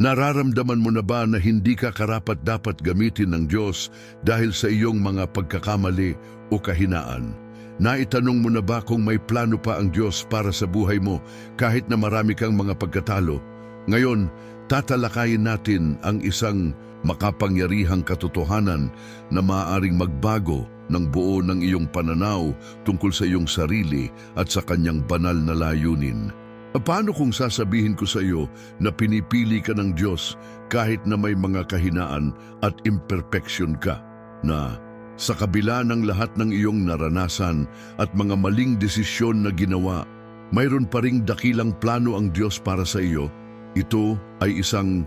Nararamdaman mo na ba na hindi ka karapat-dapat gamitin ng Diyos dahil sa iyong mga pagkakamali o kahinaan? Naitanong mo na ba kung may plano pa ang Diyos para sa buhay mo kahit na marami kang mga pagkatalo? Ngayon, tatalakayin natin ang isang makapangyarihang katotohanan na maaaring magbago ng buo ng iyong pananaw tungkol sa iyong sarili at sa kanyang banal na layunin. Paano kung sasabihin ko sa iyo na pinipili ka ng Diyos kahit na may mga kahinaan at imperfection ka, na sa kabila ng lahat ng iyong naranasan at mga maling desisyon na ginawa, mayroon pa ring dakilang plano ang Diyos para sa iyo? Ito ay isang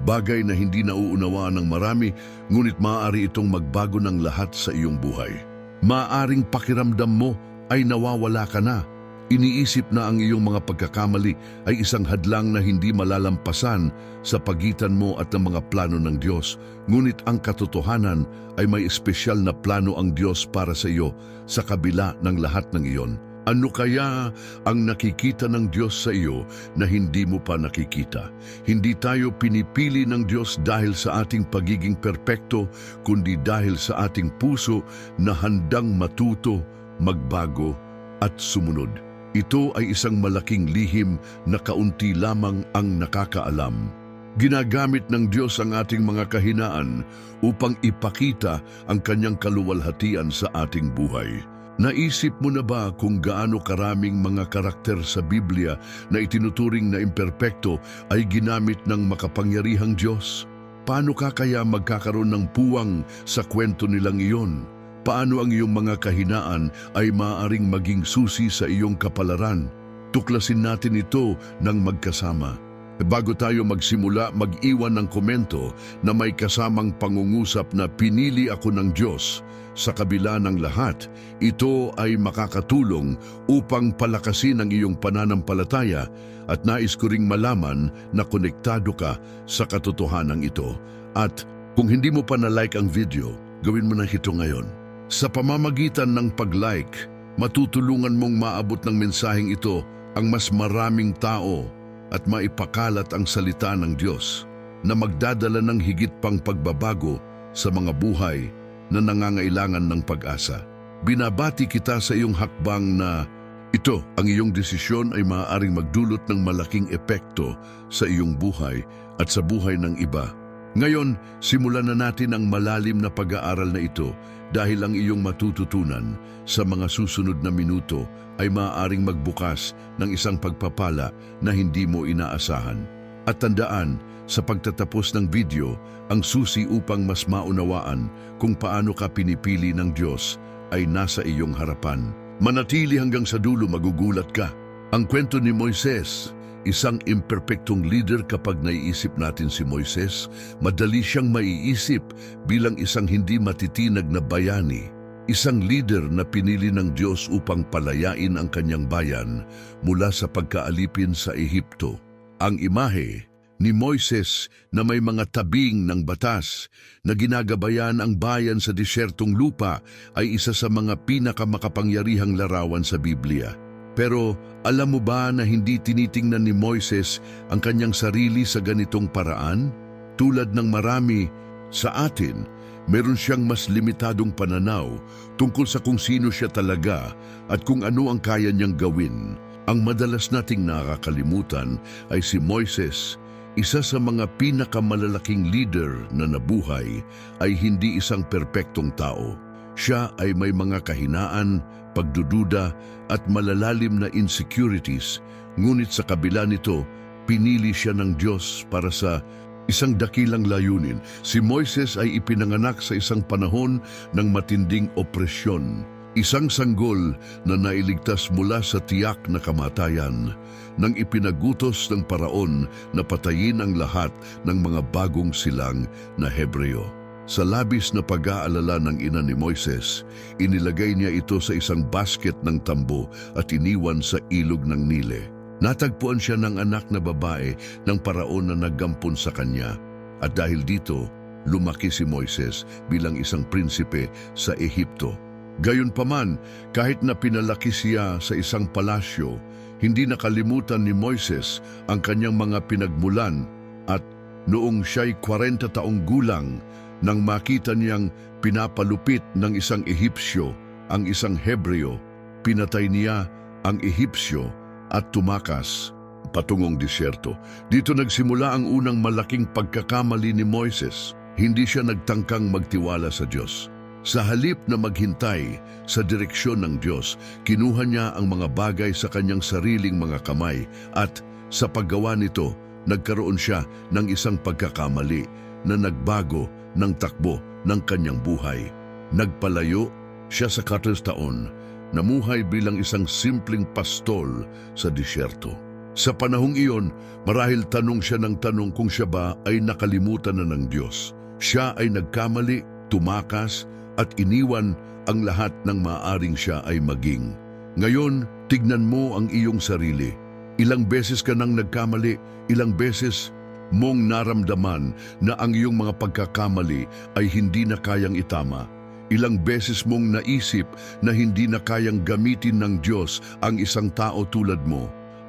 bagay na hindi nauunawaan ng marami, ngunit maaari itong magbago ng lahat sa iyong buhay. Maaaring pakiramdam mo ay nawawala ka na. Iniisip na ang iyong mga pagkakamali ay isang hadlang na hindi malalampasan sa pagitan mo at ng mga plano ng Diyos. Ngunit ang katotohanan ay may espesyal na plano ang Diyos para sa iyo sa kabila ng lahat ng iyon. Ano kaya ang nakikita ng Diyos sa iyo na hindi mo pa nakikita? Hindi tayo pinipili ng Diyos dahil sa ating pagiging perpekto, kundi dahil sa ating puso na handang matuto, magbago at sumunod. Ito ay isang malaking lihim na kaunti lamang ang nakakaalam. Ginagamit ng Diyos ang ating mga kahinaan upang ipakita ang kanyang kaluwalhatian sa ating buhay. Naisip mo na ba kung gaano karaming mga karakter sa Biblia na itinuturing na imperpekto ay ginamit ng makapangyarihang Diyos? Paano ka kaya magkakaroon ng puwang sa kwento nilang iyon? Paano ang iyong mga kahinaan ay maaaring maging susi sa iyong kapalaran? Tuklasin natin ito ng magkasama. Bago tayo magsimula, mag-iwan ng komento na may kasamang pangungusap na pinili ako ng Diyos. Sa kabila ng lahat, ito ay makakatulong upang palakasin ang iyong pananampalataya at nais ko ring malaman na konektado ka sa katotohanan ito. At kung hindi mo pa na-like ang video, gawin mo na ito ngayon. Sa pamamagitan ng pag-like, matutulungan mong maabot ng mensaheng ito ang mas maraming tao at maipakalat ang salita ng Diyos na magdadala ng higit pang pagbabago sa mga buhay na nangangailangan ng pag-asa. Binabati kita sa iyong hakbang na ito, ang iyong desisyon ay maaaring magdulot ng malaking epekto sa iyong buhay at sa buhay ng iba. Ngayon, simulan na natin ang malalim na pag-aaral na ito dahil ang iyong matututunan sa mga susunod na minuto ay maaaring magbukas ng isang pagpapala na hindi mo inaasahan. At tandaan, sa pagtatapos ng video, ang susi upang mas maunawaan kung paano ka pinipili ng Diyos ay nasa iyong harapan. Manatili hanggang sa dulo, magugulat ka. Ang kwento ni Moises, isang imperpektong leader. Kapag naiisip natin si Moises, madali siyang maiisip bilang isang hindi matitinag na bayani. Isang leader na pinili ng Diyos upang palayain ang kanyang bayan mula sa pagkaalipin sa Ehipto. Ang imahe ni Moises na may mga tabing ng batas na ginagabayan ang bayan sa disyertong lupa ay isa sa mga pinakamakapangyarihang larawan sa Biblia. Pero alam mo ba na hindi tinitingnan ni Moises ang kanyang sarili sa ganitong paraan? Tulad ng marami sa atin, meron siyang mas limitadong pananaw tungkol sa kung sino siya talaga at kung ano ang kaya niyang gawin. Ang madalas nating nakakalimutan ay si Moises, isa sa mga pinakamalalaking leader na nabuhay, ay hindi isang perpektong tao. Siya ay may mga kahinaan, pagdududa at malalalim na insecurities, ngunit sa kabila nito, pinili siya ng Diyos para sa isang dakilang layunin. Si Moises ay ipinanganak sa isang panahon ng matinding opresyon, isang sanggol na nailigtas mula sa tiyak na kamatayan nang ipinagutos ng Paraon na patayin ang lahat ng mga bagong silang na Hebreo. Sa labis na pag-aalala ng ina ni Moises, inilagay niya ito sa isang basket ng tambo at iniwan sa ilog ng Nile. Natagpuan siya ng anak na babae ng Paraon na naggampon sa kanya. At dahil dito, lumaki si Moises bilang isang prinsipe sa Ehipto. Gayunpaman, kahit na pinalaki siya sa isang palasyo, hindi nakalimutan ni Moises ang kanyang mga pinagmulan at noong siya'y 40 taong gulang nang makita niyang pinapalupit ng isang Ehipsyo ang isang Hebreo. Pinatay niya ang Ehipsyo at tumakas patungong disyerto. Dito nagsimula ang unang malaking pagkakamali ni Moises. Hindi siya nagtangkang magtiwala sa Diyos. Sa halip na maghintay sa direksyon ng Diyos, kinuha niya ang mga bagay sa kanyang sariling mga kamay at sa paggawa nito, nagkaroon siya ng isang pagkakamali na nagbago ng takbo ng kanyang buhay. Nagpalayo siya sa 14 taon, namuhay bilang isang simpleng pastol sa disyerto. Sa panahong iyon, marahil tanong siya ng tanong kung siya ba ay nakalimutan na ng Diyos. Siya ay nagkamali, tumakas, at iniwan ang lahat ng maaaring siya ay maging. Ngayon, tignan mo ang iyong sarili. Ilang beses ka nang nagkamali, ilang beses mong naramdaman na ang iyong mga pagkakamali ay hindi na kayang itama. Ilang beses mong naisip na hindi na kayang gamitin ng Diyos ang isang tao tulad mo.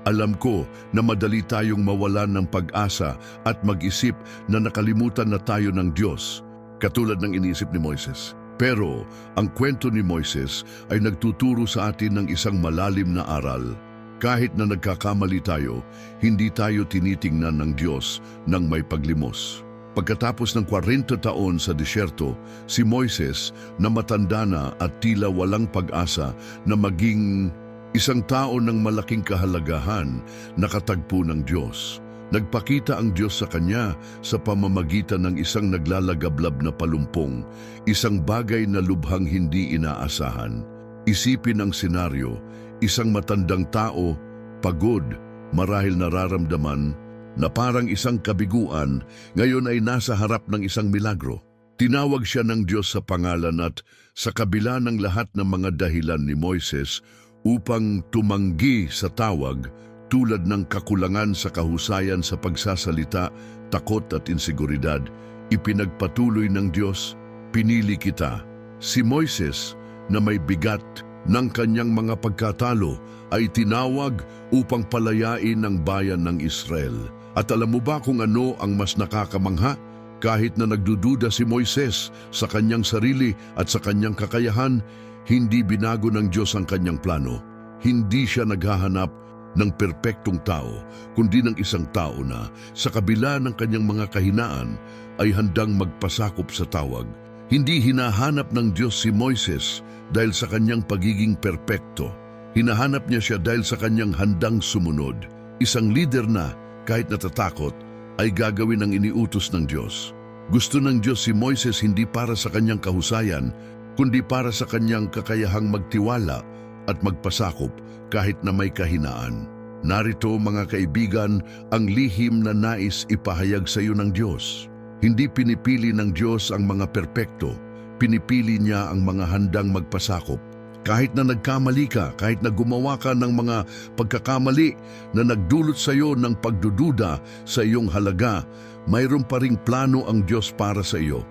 Alam ko na madali tayong mawalan ng pag-asa at mag-isip na nakalimutan na tayo ng Diyos, katulad ng iniisip ni Moises. Pero ang kwento ni Moises ay nagtuturo sa atin ng isang malalim na aral. Kahit na nagkakamali tayo, hindi tayo tinitingnan ng Diyos ng may paglimos. Pagkatapos ng 40 taon sa disyerto, si Moises na matanda na at tila walang pag-asa na maging isang tao ng malaking kahalagahan, nakatagpo ng Diyos. Nagpakita ang Diyos sa kanya sa pamamagitan ng isang naglalagablab na palumpong, isang bagay na lubhang hindi inaasahan. Isipin ang senaryo, isang matandang tao, pagod, marahil nararamdaman, na parang isang kabiguan, ngayon ay nasa harap ng isang milagro. Tinawag siya ng Diyos sa pangalan at sa kabila ng lahat ng mga dahilan ni Moises upang tumanggi sa tawag, tulad ng kakulangan sa kahusayan sa pagsasalita, takot at inseguridad, ipinagpatuloy ng Diyos, pinili kita. Si Moises na may bigat ng kanyang mga pagkatalo ay tinawag upang palayain ang bayan ng Israel. At alam mo ba kung ano ang mas nakakamangha? Kahit na nagdududa si Moises sa kanyang sarili at sa kanyang kakayahan, hindi binago ng Diyos ang kanyang plano. Hindi siya naghahanap ng perpektong tao, kundi ng isang tao na sa kabila ng kanyang mga kahinaan ay handang magpasakop sa tawag. Hindi hinahanap ng Diyos si Moises dahil sa kanyang pagiging perpekto. Hinahanap niya siya dahil sa kanyang handang sumunod. Isang leader na, kahit natatakot, ay gagawin ang iniutos ng Diyos. Gusto ng Diyos si Moises hindi para sa kanyang kahusayan, kundi para sa kanyang kakayahang magtiwala at magpasakop kahit na may kahinaan. Narito mga kaibigan ang lihim na nais ipahayag sa iyo ng Diyos. Hindi pinipili ng Diyos ang mga perpekto, pinipili niya ang mga handang magpasakop. Kahit na nagkamali ka, kahit na gumawa ka ng mga pagkakamali na nagdulot sa iyo ng pagdududa sa iyong halaga, mayroon pa ring plano ang Diyos para sa iyo.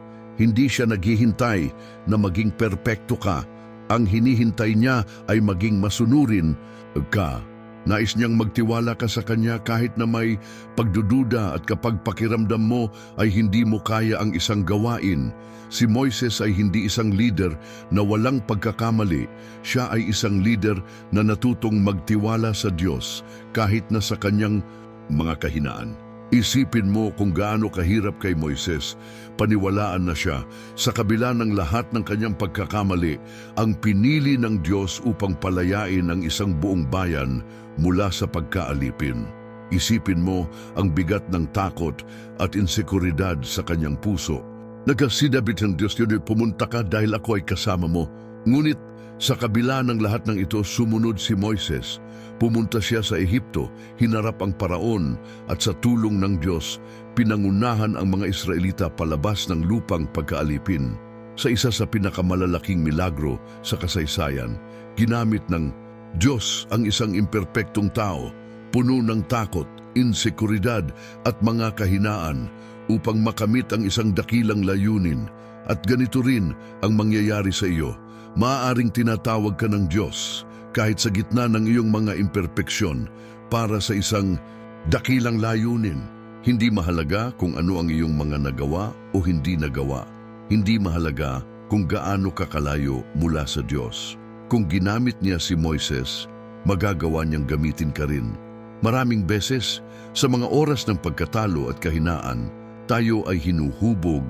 Hindi siya naghihintay na maging perpekto ka. Ang hinihintay niya ay maging masunurin ka. Nais niyang magtiwala ka sa Kanya kahit na may pagdududa at kapag pakiramdam mo ay hindi mo kaya ang isang gawain. Si Moises ay hindi isang leader na walang pagkakamali. Siya ay isang leader na natutong magtiwala sa Diyos kahit na sa kanyang mga kahinaan. Isipin mo kung gaano kahirap kay Moises. Paniwalaan na siya sa kabila ng lahat ng kanyang pagkakamali, ang pinili ng Diyos upang palayain ang isang buong bayan mula sa pagkaalipin. Isipin mo ang bigat ng takot at insekuridad sa kanyang puso. Nagkasidabit ng Diyos yun, pumunta ka dahil ako ay kasama mo. Ngunit sa kabila ng lahat ng ito, sumunod si Moises. Pumunta siya sa Ehipto, hinarap ang paraon at sa tulong ng Diyos, pinangunahan ang mga Israelita palabas ng lupang pagkaalipin. Sa isa sa pinakamalalaking milagro sa kasaysayan, ginamit ng Diyos ang isang imperpektong tao, puno ng takot, insekuridad at mga kahinaan upang makamit ang isang dakilang layunin. At ganito rin ang mangyayari sa iyo. Maaaring tinatawag ka ng Diyos kahit sa gitna ng iyong mga imperpeksyon para sa isang dakilang layunin. Hindi mahalaga kung ano ang iyong mga nagawa o hindi nagawa. Hindi mahalaga kung gaano ka kalayo mula sa Diyos. Kung ginamit niya si Moises, magagawa niyang gamitin ka rin. Maraming beses, sa mga oras ng pagkatalo at kahinaan, tayo ay hinuhubog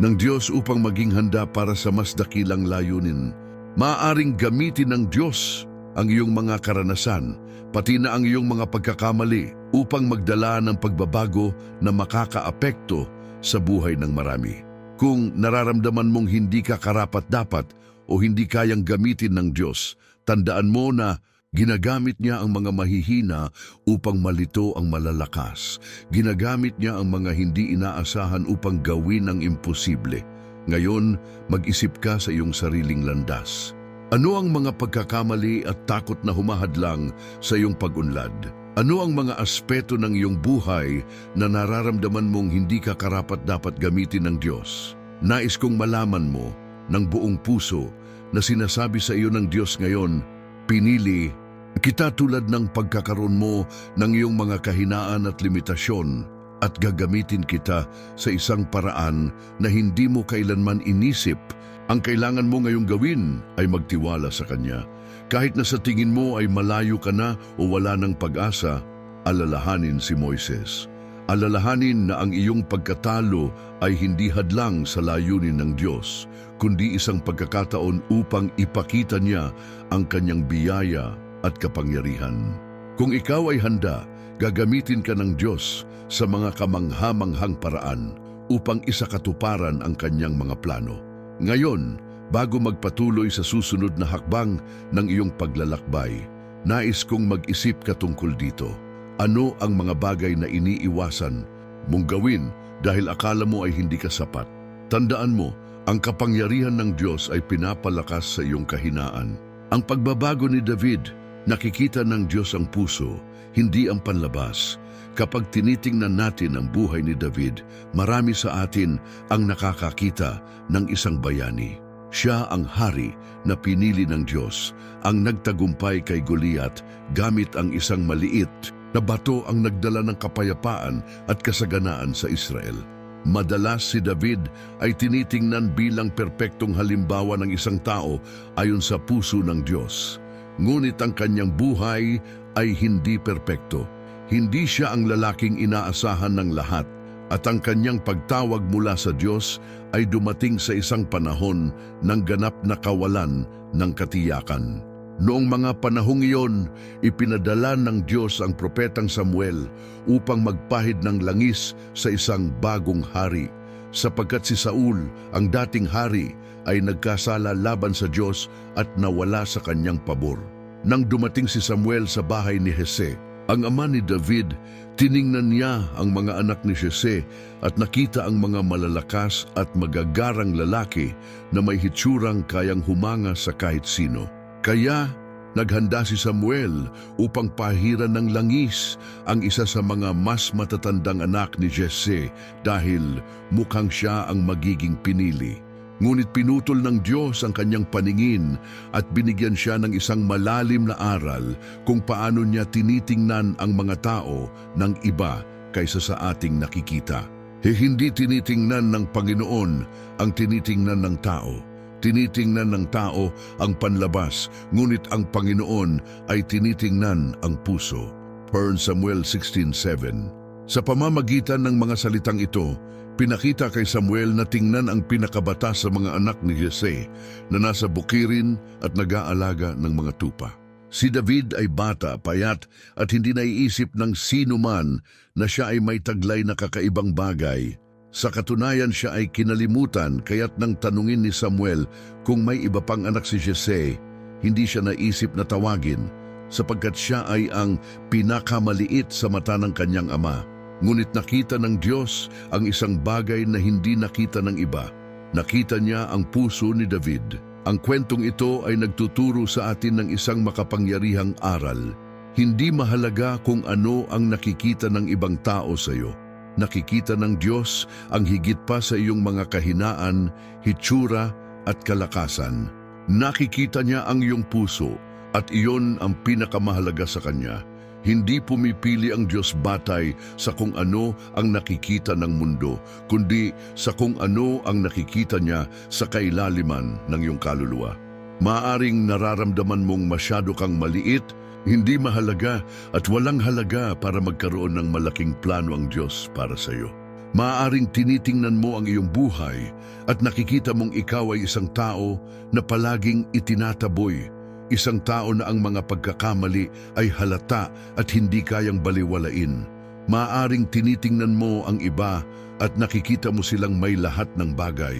ng Diyos upang maging handa para sa mas dakilang layunin. Maaaring gamitin ng Diyos ang iyong mga karanasan, pati na ang iyong mga pagkakamali upang magdala ng pagbabago na makakaapekto sa buhay ng marami. Kung nararamdaman mong hindi ka karapat-dapat o hindi kayang gamitin ng Diyos, tandaan mo na ginagamit niya ang mga mahihina upang malito ang malalakas. Ginagamit niya ang mga hindi inaasahan upang gawin ang imposible. Ngayon, mag-isip ka sa iyong sariling landas. Ano ang mga pagkakamali at takot na humahadlang sa iyong pag-unlad? Ano ang mga aspeto ng iyong buhay na nararamdaman mong hindi ka karapat-dapat gamitin ng Diyos? Nais kong malaman mo ng buong puso na sinasabi sa iyo ng Diyos ngayon, pinili kita tulad ng pagkakaroon mo ng iyong mga kahinaan at limitasyon at gagamitin kita sa isang paraan na hindi mo kailanman inisip. Ang kailangan mo ngayong gawin ay magtiwala sa Kanya. Kahit na sa tingin mo ay malayo ka na o wala ng pag-asa, alalahanin si Moises. Alalahanin na ang iyong pagkatalo ay hindi hadlang sa layunin ng Diyos, kundi isang pagkakataon upang ipakita niya ang Kanyang biyaya at kapangyarihan. Kung ikaw ay handa, gagamitin ka ng Diyos sa mga kamangha-manghang paraan upang isakatuparan ang Kanyang mga plano. Ngayon, bago magpatuloy sa susunod na hakbang ng iyong paglalakbay, nais kong mag-isip ka tungkol dito. Ano ang mga bagay na iniiwasan mong gawin dahil akala mo ay hindi ka sapat? Tandaan mo, ang kapangyarihan ng Diyos ay pinapalakas sa iyong kahinaan. Ang pagbabago ni David, nakikita ng Diyos ang puso, hindi ang panlabas. Kapag tinitingnan natin ang buhay ni David, marami sa atin ang nakakakita ng isang bayani. Siya ang hari na pinili ng Diyos, ang nagtagumpay kay Goliath gamit ang isang maliit na bato ang nagdala ng kapayapaan at kasaganaan sa Israel. Madalas si David ay tinitingnan bilang perpektong halimbawa ng isang tao ayon sa puso ng Diyos. Ngunit ang kanyang buhay ay hindi perpekto. Hindi siya ang lalaking inaasahan ng lahat at ang kanyang pagtawag mula sa Diyos ay dumating sa isang panahon ng ganap na kawalan ng katiyakan. Noong mga panahong iyon, ipinadala ng Diyos ang propetang Samuel upang magpahid ng langis sa isang bagong hari, sapagkat si Saul, ang dating hari, ay nagkasala laban sa Diyos at nawala sa kanyang pabor. Nang dumating si Samuel sa bahay ni Jese, ang ama ni David, tiningnan niya ang mga anak ni Jese at nakita ang mga malalakas at magagarang lalaki na may hitsurang kayang humanga sa kahit sino. Kaya naghanda si Samuel upang pahiran ng langis ang isa sa mga mas matatandang anak ni Jese dahil mukhang siya ang magiging pinili. Ngunit pinutol ng Diyos ang kanyang paningin at binigyan siya ng isang malalim na aral kung paano niya tinitingnan ang mga tao ng iba kaysa sa ating nakikita. Hindi tinitingnan ng Panginoon ang tinitingnan ng tao. Tinitingnan ng tao ang panlabas, ngunit ang Panginoon ay tinitingnan ang puso. 1 Samuel 16:7. Sa pamamagitan ng mga salitang ito, pinakita kay Samuel na tingnan ang pinakabata sa mga anak ni Jese na nasa bukirin at nag-aalaga ng mga tupa. Si David ay bata, payat at hindi naiisip ng sino man na siya ay may taglay na kakaibang bagay. Sa katunayan siya ay kinalimutan kaya't nang tanungin ni Samuel kung may iba pang anak si Jese, hindi siya naisip na tawagin sapagkat siya ay ang pinakamaliit sa mata ng kanyang ama. Ngunit nakita ng Diyos ang isang bagay na hindi nakita ng iba. Nakita niya ang puso ni David. Ang kwentong ito ay nagtuturo sa atin ng isang makapangyarihang aral. Hindi mahalaga kung ano ang nakikita ng ibang tao sa iyo. Nakikita ng Diyos ang higit pa sa iyong mga kahinaan, hitsura at kalakasan. Nakikita niya ang iyong puso at iyon ang pinakamahalaga sa Kanya. Hindi pumipili ang Diyos batay sa kung ano ang nakikita ng mundo, kundi sa kung ano ang nakikita niya sa kailaliman ng iyong kaluluwa. Maaring nararamdaman mong masyado kang maliit, hindi mahalaga at walang halaga para magkaroon ng malaking plano ang Diyos para sa iyo. Maaaring tinitingnan mo ang iyong buhay at nakikita mong ikaw ay isang tao na palaging itinataboy, isang tao na ang mga pagkakamali ay halata at hindi kayang baliwalain. Maaaring tinitingnan mo ang iba at nakikita mo silang may lahat ng bagay,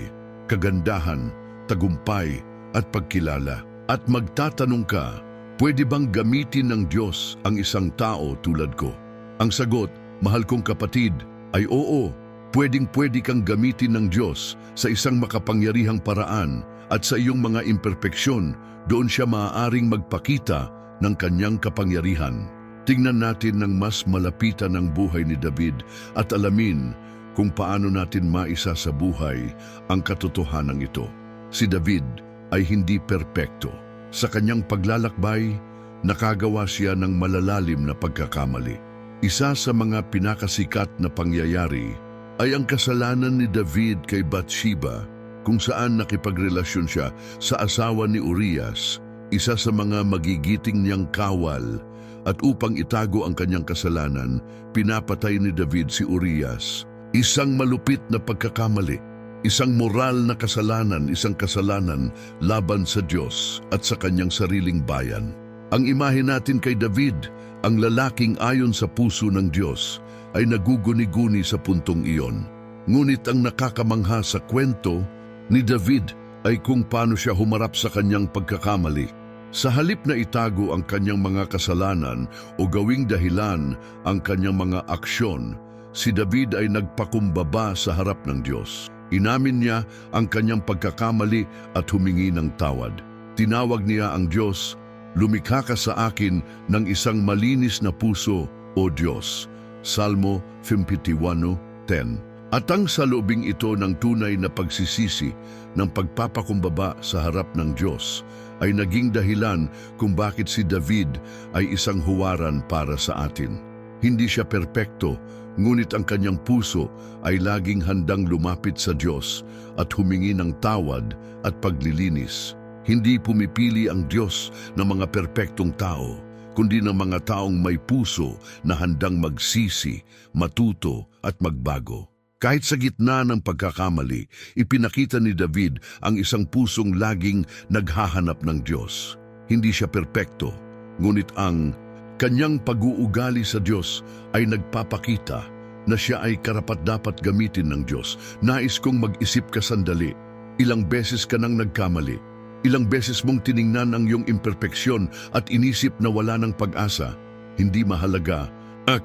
kagandahan, tagumpay at pagkilala. At magtatanong ka, pwede bang gamitin ng Diyos ang isang tao tulad ko? Ang sagot, mahal kong kapatid, ay oo. Pwedeng-pwede kang gamitin ng Diyos sa isang makapangyarihang paraan at sa iyong mga imperpeksyon, doon siya maaaring magpakita ng kanyang kapangyarihan. Tingnan natin ng mas malapitan ang buhay ni David at alamin kung paano natin maisa sa buhay ang katotohanan ito. Si David ay hindi perpekto. Sa kanyang paglalakbay, nakagawa siya ng malalalim na pagkakamali. Isa sa mga pinakasikat na pangyayari ay ang kasalanan ni David kay Bathsheba, kung saan nakipagrelasyon siya sa asawa ni Urias, isa sa mga magigiting niyang kawal, at upang itago ang kanyang kasalanan, pinapatay ni David si Urias. Isang malupit na pagkakamali, isang moral na kasalanan, isang kasalanan laban sa Diyos at sa kanyang sariling bayan. Ang imahe natin kay David, ang lalaking ayon sa puso ng Diyos, ay naguguni-guni sa puntong iyon. Ngunit ang nakakamangha sa kwento ni David ay kung paano siya humarap sa kanyang pagkakamali. Sa halip na itago ang kanyang mga kasalanan o gawing dahilan ang kanyang mga aksyon, si David ay nagpakumbaba sa harap ng Diyos. Inamin niya ang kanyang pagkakamali at humingi ng tawad. Tinawag niya ang Diyos, "Lumikha ka sa akin ng isang malinis na puso, O Diyos." Salmo 51:10. At ang saloobing ito ng tunay na pagsisisi ng pagpapakumbaba sa harap ng Diyos ay naging dahilan kung bakit si David ay isang huwaran para sa atin. Hindi siya perpekto, ngunit ang kanyang puso ay laging handang lumapit sa Diyos at humingi ng tawad at paglilinis. Hindi pumipili ang Diyos ng mga perpektong tao, kundi ng mga taong may puso na handang magsisi, matuto at magbago. Kahit sa gitna ng pagkakamali, ipinakita ni David ang isang pusong laging naghahanap ng Diyos. Hindi siya perpekto, ngunit ang kanyang pag-uugali sa Diyos ay nagpapakita na siya ay karapat-dapat gamitin ng Diyos. Nais kong mag-isip ka sandali. Ilang beses ka nang nagkamali. Ilang beses mong tiningnan ang iyong imperpeksyon at inisip na wala ng pag-asa. Hindi mahalaga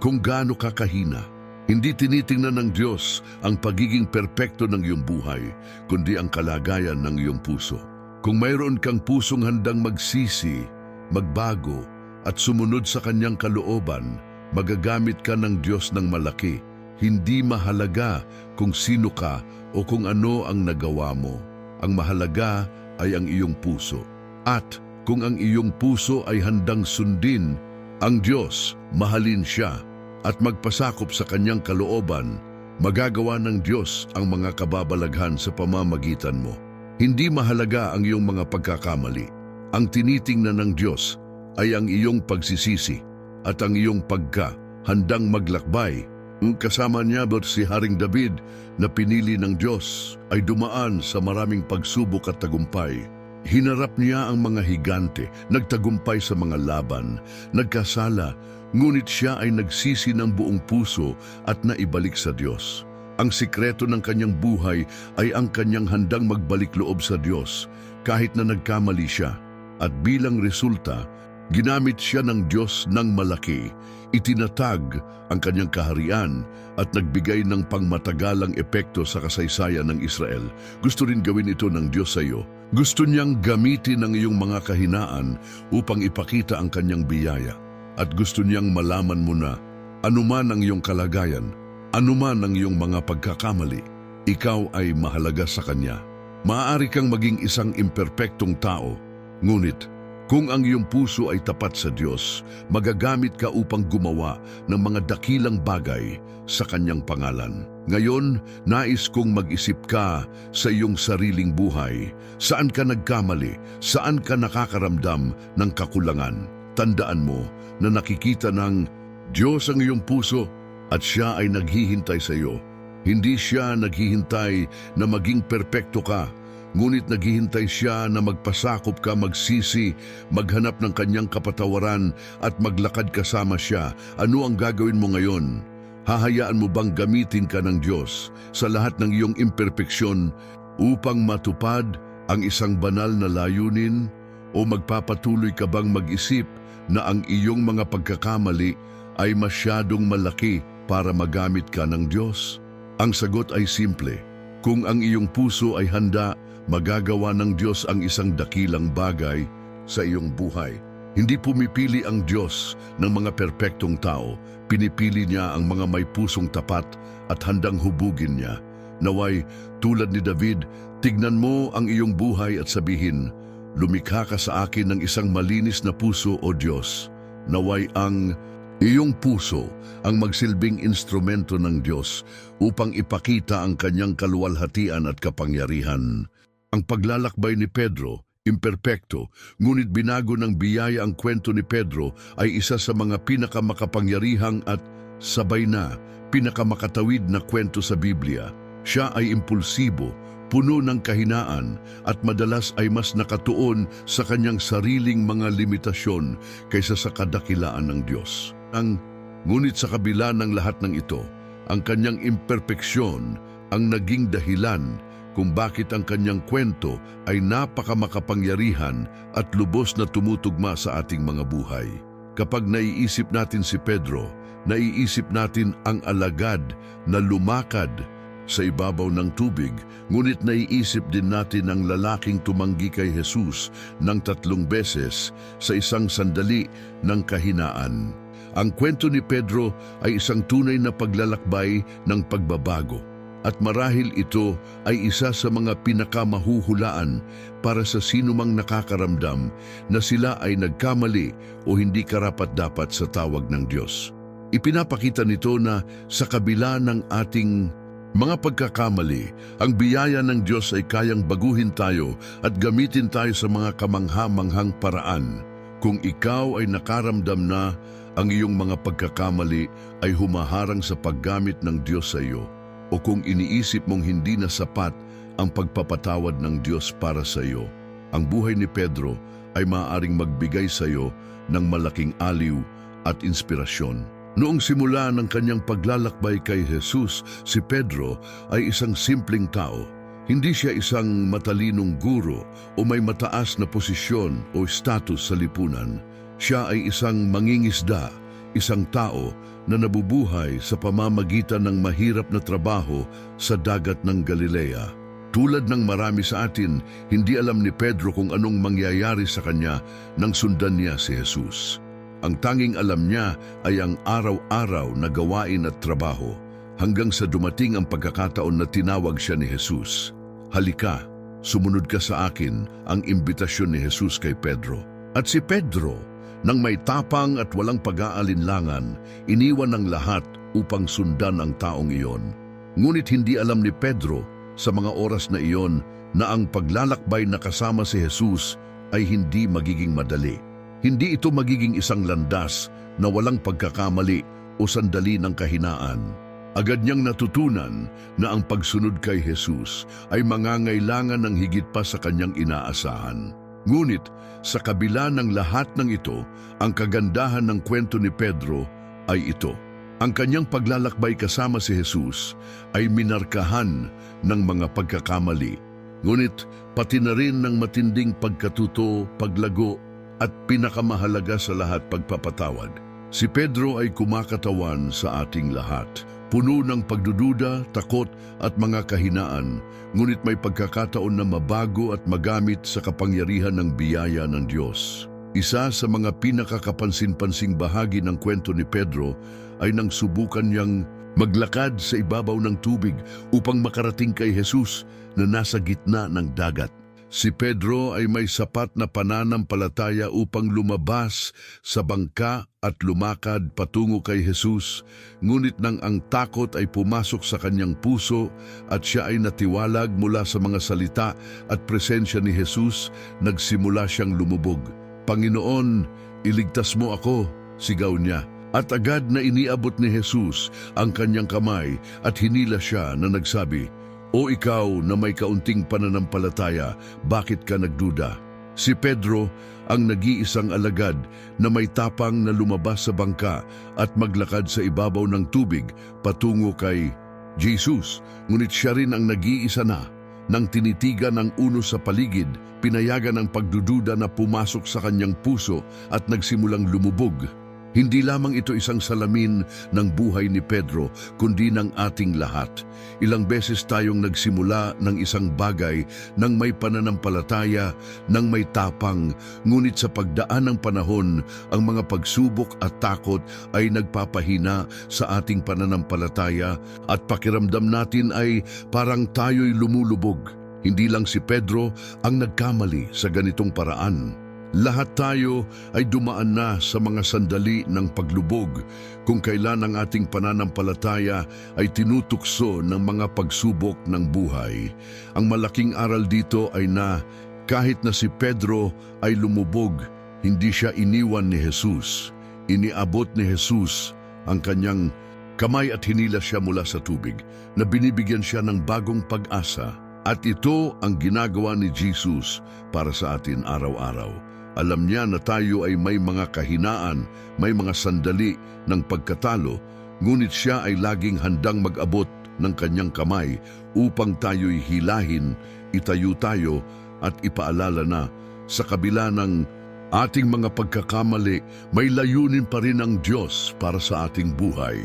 kung gaano ka kahina. Hindi tinitingnan ng Diyos ang pagiging perpekto ng iyong buhay, kundi ang kalagayan ng iyong puso. Kung mayroon kang pusong handang magsisi, magbago, at sumunod sa kanyang kalooban, magagamit ka ng Diyos ng malaki. Hindi mahalaga kung sino ka o kung ano ang nagawa mo. Ang mahalaga ay ang iyong puso. At kung ang iyong puso ay handang sundin ang Diyos, mahalin siya, at magpasakop sa kanyang kalooban, magagawa ng Diyos ang mga kababalaghan sa pamamagitan mo. Hindi mahalaga ang iyong mga pagkakamali. Ang tinitingnan ng Diyos ay ang iyong pagsisisi at ang iyong handang maglakbay. Kasama niya si Haring David na pinili ng Diyos ay dumaan sa maraming pagsubok at tagumpay. Hinarap niya ang mga higante, nagtagumpay sa mga laban, nagkasala, ngunit siya ay nagsisi ng buong puso at naibalik sa Diyos. Ang sikreto ng kanyang buhay ay ang kanyang handang magbalik loob sa Diyos kahit na nagkamali siya. At bilang resulta, ginamit siya ng Diyos ng malaki, itinatag ang kanyang kaharian at nagbigay ng pangmatagalang epekto sa kasaysayan ng Israel. Gusto rin gawin ito ng Diyos sa iyo. Gusto niyang gamitin ang iyong mga kahinaan upang ipakita ang kanyang biyaya. At gusto niyang malaman mo na anuman ang iyong kalagayan, anuman ang iyong mga pagkakamali, ikaw ay mahalaga sa Kanya. Maaari kang maging isang imperpektong tao, ngunit Kung ang iyong puso ay tapat sa Diyos, magagamit ka upang gumawa ng mga dakilang bagay sa Kanyang pangalan. Ngayon, nais kong mag-isip ka sa iyong sariling buhay. Saan ka nagkamali? Saan ka nakakaramdam ng kakulangan? Tandaan mo na nakikita ng Diyos ang iyong puso at Siya ay naghihintay sa iyo. Hindi Siya naghihintay na maging perpekto ka, ngunit naghihintay Siya na magpasakop ka, magsisi, maghanap ng Kanyang kapatawaran at maglakad kasama Siya. Ano ang gagawin mo ngayon? Hahayaan mo bang gamitin ka ng Diyos sa lahat ng iyong imperpeksyon upang matupad ang isang banal na layunin? O magpapatuloy ka bang mag-isip na ang iyong mga pagkakamali ay masyadong malaki para magamit ka ng Diyos? Ang sagot ay simple. Kung ang iyong puso ay handa, magagawa ng Diyos ang isang dakilang bagay sa iyong buhay. Hindi pumipili ang Diyos ng mga perpektong tao. Pinipili Niya ang mga may pusong tapat at handang hubugin Niya. Naway, tulad ni David, tignan mo ang iyong buhay at sabihin, lumikha ka sa akin ng isang malinis na puso, O Diyos. Naway ang iyong puso ang magsilbing instrumento ng Diyos upang ipakita ang Kanyang kaluwalhatian at kapangyarihan. Ang paglalakbay ni Pedro, imperpekto, ngunit binago ng biyaya ang kwento ni Pedro ay isa sa mga pinakamakapangyarihang at sabay na pinakamakatawid na kwento sa Biblia. Siya ay impulsibo, puno ng kahinaan at madalas ay mas nakatuon sa kanyang sariling mga limitasyon kaysa sa kadakilaan ng Diyos. Ngunit sa kabila ng lahat ng ito, ang kanyang imperpeksyon ang naging dahilan kung bakit ang kanyang kwento ay napakamakapangyarihan at lubos na tumutugma sa ating mga buhay. Kapag naiisip natin si Pedro, naiisip natin ang alagad na lumakad sa ibabaw ng tubig, ngunit naiisip din natin ang lalaking tumanggi kay Jesus ng 3 beses sa isang sandali ng kahinaan. Ang kwento ni Pedro ay isang tunay na paglalakbay ng pagbabago. At marahil ito ay isa sa mga pinakamahuhulaan para sa sinumang nakakaramdam na sila ay nagkamali o hindi karapat-dapat sa tawag ng Diyos. Ipinapakita nito na sa kabila ng ating mga pagkakamali, ang biyaya ng Diyos ay kayang baguhin tayo at gamitin tayo sa mga kamangha-manghang paraan. Kung ikaw ay nakaramdam na ang iyong mga pagkakamali ay humaharang sa paggamit ng Diyos sa iyo, o kung iniisip mong hindi na sapat ang pagpapatawad ng Diyos para sa iyo, ang buhay ni Pedro ay maaaring magbigay sa iyo ng malaking aliw at inspirasyon. Noong simula ng kanyang paglalakbay kay Jesus, si Pedro ay isang simpleng tao. Hindi siya isang matalinong guro o may mataas na posisyon o status sa lipunan. Siya ay isang mangingisda, isang tao na nabubuhay sa pamamagitan ng mahirap na trabaho sa dagat ng Galilea. Tulad ng marami sa atin, hindi alam ni Pedro kung anong mangyayari sa kanya nang sundan niya si Jesus. Ang tanging alam niya ay ang araw-araw na gawain at trabaho, hanggang sa dumating ang pagkakataon na tinawag siya ni Jesus. Halika, sumunod ka sa akin, ang imbitasyon ni Jesus kay Pedro. At si Pedro, nang may tapang at walang pag-aalinlangan, iniwan ng lahat upang sundan ang taong iyon. Ngunit hindi alam ni Pedro sa mga oras na iyon na ang paglalakbay na kasama si Jesus ay hindi magiging madali. Hindi ito magiging isang landas na walang pagkakamali o sandali ng kahinaan. Agad niyang natutunan na ang pagsunod kay Jesus ay mangangailangan ng higit pa sa kanyang inaasahan. Ngunit sa kabila ng lahat ng ito, ang kagandahan ng kwento ni Pedro ay ito. Ang kanyang paglalakbay kasama si Jesus ay minarkahan ng mga pagkakamali. Ngunit pati na rin ng matinding pagkatuto, paglago at pinakamahalaga sa lahat, pagpapatawad. Si Pedro ay kumakatawan sa ating lahat. Puno ng pagdududa, takot at mga kahinaan, ngunit may pagkakataon na mabago at magamit sa kapangyarihan ng biyaya ng Diyos. Isa sa mga pinakakapansin-pansing bahagi ng kwento ni Pedro ay nang subukan niyang maglakad sa ibabaw ng tubig upang makarating kay Jesus na nasa gitna ng dagat. Si Pedro ay may sapat na pananampalataya upang lumabas sa bangka at lumakad patungo kay Jesus, ngunit nang ang takot ay pumasok sa kanyang puso at siya ay natiwalag mula sa mga salita at presensya ni Jesus, nagsimula siyang lumubog. "Panginoon, iligtas mo ako," sigaw niya. At agad na iniabot ni Jesus ang kanyang kamay at hinila siya na nagsabi, "O ikaw na may kaunting pananampalataya, bakit ka nagduda?" Si Pedro ang nag-iisang alagad na may tapang na lumabas sa bangka at maglakad sa ibabaw ng tubig patungo kay Jesus. Ngunit siya rin ang nag-iisa na nang tinitigan ang unos sa paligid, pinayagan ang pagdududa na pumasok sa kanyang puso at nagsimulang lumubog. Hindi lamang ito isang salamin ng buhay ni Pedro, kundi ng ating lahat. Ilang beses tayong nagsimula ng isang bagay nang may pananampalataya, nang may tapang, ngunit sa pagdaan ng panahon, ang mga pagsubok at takot ay nagpapahina sa ating pananampalataya at pakiramdam natin ay parang tayo'y lumulubog. Hindi lang si Pedro ang nagkamali sa ganitong paraan. Lahat tayo ay dumaan na sa mga sandali ng paglubog kung kailan ang ating pananampalataya ay tinutukso ng mga pagsubok ng buhay. Ang malaking aral dito ay na kahit na si Pedro ay lumubog, hindi siya iniwan ni Jesus. Iniabot ni Jesus ang kanyang kamay at hinila siya mula sa tubig, na binibigyan siya ng bagong pag-asa. At ito ang ginagawa ni Jesus para sa atin araw-araw. Alam niya na tayo ay may mga kahinaan, may mga sandali ng pagkatalo, ngunit siya ay laging handang mag-abot ng kanyang kamay upang tayo'y hilahin, itayo tayo at ipaalala na sa kabila ng ating mga pagkakamali, may layunin pa rin ang Diyos para sa ating buhay.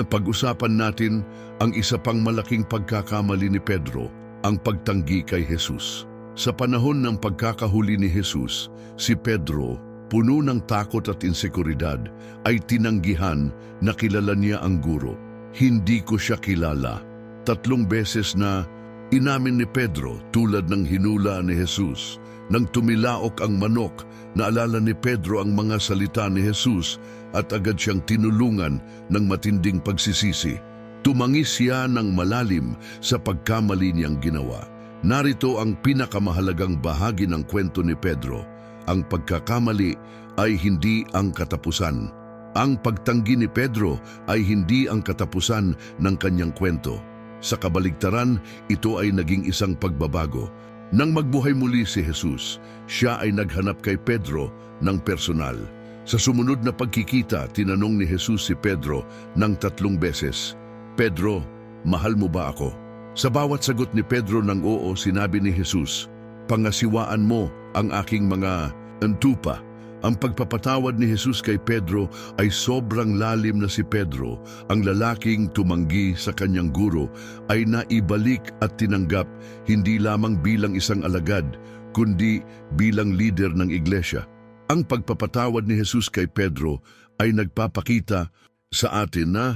Pag-usapan natin ang isa pang malaking pagkakamali ni Pedro, ang pagtanggi kay Jesus. Sa panahon ng pagkakahuli ni Jesus, si Pedro, puno ng takot at insekuridad, ay tinanggihan na kilala niya ang guro. "Hindi ko siya kilala." 3 beses na inamin ni Pedro tulad ng hinula ni Jesus. Nang tumilaok ang manok, naalala ni Pedro ang mga salita ni Jesus at agad siyang tinulungan ng matinding pagsisisi. Tumangis siya ng malalim sa pagkamali niyang ginawa. Narito ang pinakamahalagang bahagi ng kwento ni Pedro. Ang pagkakamali ay hindi ang katapusan. Ang pagtanggi ni Pedro ay hindi ang katapusan ng kanyang kwento. Sa kabaligtaran, ito ay naging isang pagbabago. Nang magbuhay muli si Jesus, siya ay naghanap kay Pedro ng personal. Sa sumunod na pagkikita, tinanong ni Jesus si Pedro ng 3 beses, "Pedro, mahal mo ba ako?" Sa bawat sagot ni Pedro ng oo, sinabi ni Jesus, "Pangasiwaan mo ang aking mga tupa." Ang pagpapatawad ni Jesus kay Pedro ay sobrang lalim na si Pedro, ang lalaking tumanggi sa kanyang guro, ay naibalik at tinanggap hindi lamang bilang isang alagad, kundi bilang leader ng iglesia. Ang pagpapatawad ni Jesus kay Pedro ay nagpapakita sa atin na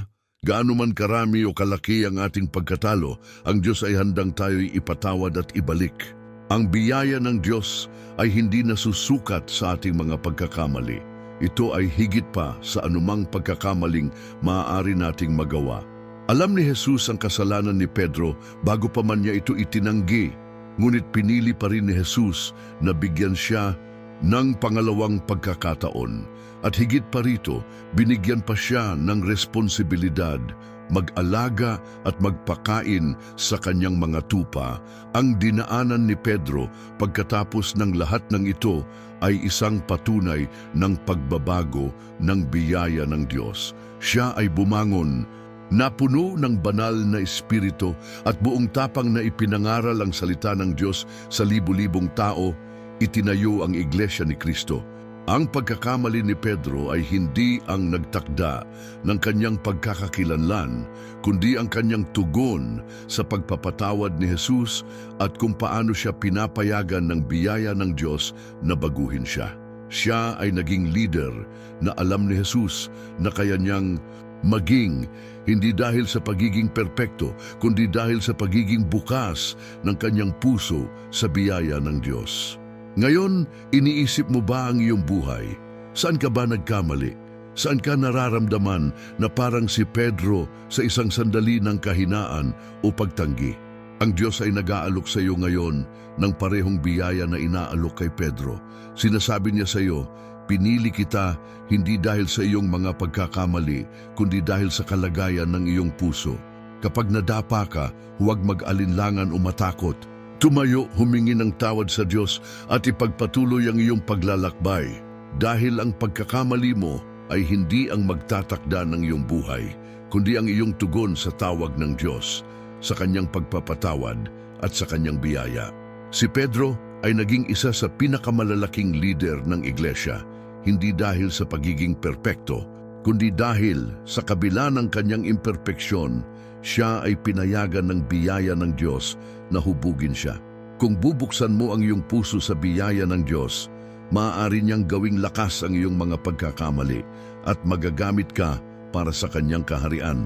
gaano man karami o kalaki ang ating pagkatalo, ang Diyos ay handang tayo'y ipatawad at ibalik. Ang biyaya ng Diyos ay hindi nasusukat sa ating mga pagkakamali. Ito ay higit pa sa anumang pagkakamaling maaari nating magawa. Alam ni Jesus ang kasalanan ni Pedro bago pa man niya ito itinanggi, ngunit pinili pa rin ni Jesus na bigyan siya ng pangalawang pagkakataon. At higit pa rito, binigyan pa siya ng responsibilidad, mag-alaga at magpakain sa kanyang mga tupa. Ang dinaanan ni Pedro pagkatapos ng lahat ng ito ay isang patunay ng pagbabago ng biyaya ng Diyos. Siya ay bumangon, napuno ng banal na espiritu at buong tapang na ipinangaral ang salita ng Diyos sa libu-libong tao. Itinayo ang Iglesia ni Kristo. Ang pagkakamali ni Pedro ay hindi ang nagtakda ng kanyang pagkakakilanlan, kundi ang kanyang tugon sa pagpapatawad ni Jesus at kung paano siya pinapayagan ng biyaya ng Diyos na baguhin siya. Siya ay naging leader na alam ni Jesus na kaya niyang maging Hindi dahil sa pagiging perpekto, kundi dahil sa pagiging bukas ng kanyang puso sa biyaya ng Diyos. Ngayon, iniisip mo ba ang iyong buhay? Saan ka ba nagkamali? Saan ka nararamdaman na parang si Pedro sa isang sandali ng kahinaan o pagtanggi? Ang Diyos ay nag-aalok sa iyo ngayon ng parehong biyaya na inaalok kay Pedro. Sinasabi niya sa iyo, pinili kita hindi dahil sa iyong mga pagkakamali, kundi dahil sa kalagayan ng iyong puso. Kapag nadapa ka, huwag mag-alinlangan o matakot. Tumayo, humingi ng tawad sa Diyos at ipagpatuloy ang iyong paglalakbay. Dahil ang pagkakamali mo ay hindi ang magtatakda ng iyong buhay, kundi ang iyong tugon sa tawag ng Diyos, sa kanyang pagpapatawad at sa kanyang biyaya. Si Pedro ay naging isa sa pinakamalalaking leader ng iglesia, hindi dahil sa pagiging perpekto, kundi dahil sa kabila ng kanyang imperpeksyon, siya ay pinayagan ng biyaya ng Diyos na hubugin siya. Kung bubuksan mo ang iyong puso sa biyaya ng Diyos, maaari niyang gawing lakas ang iyong mga pagkakamali at magagamit ka para sa kanyang kaharian.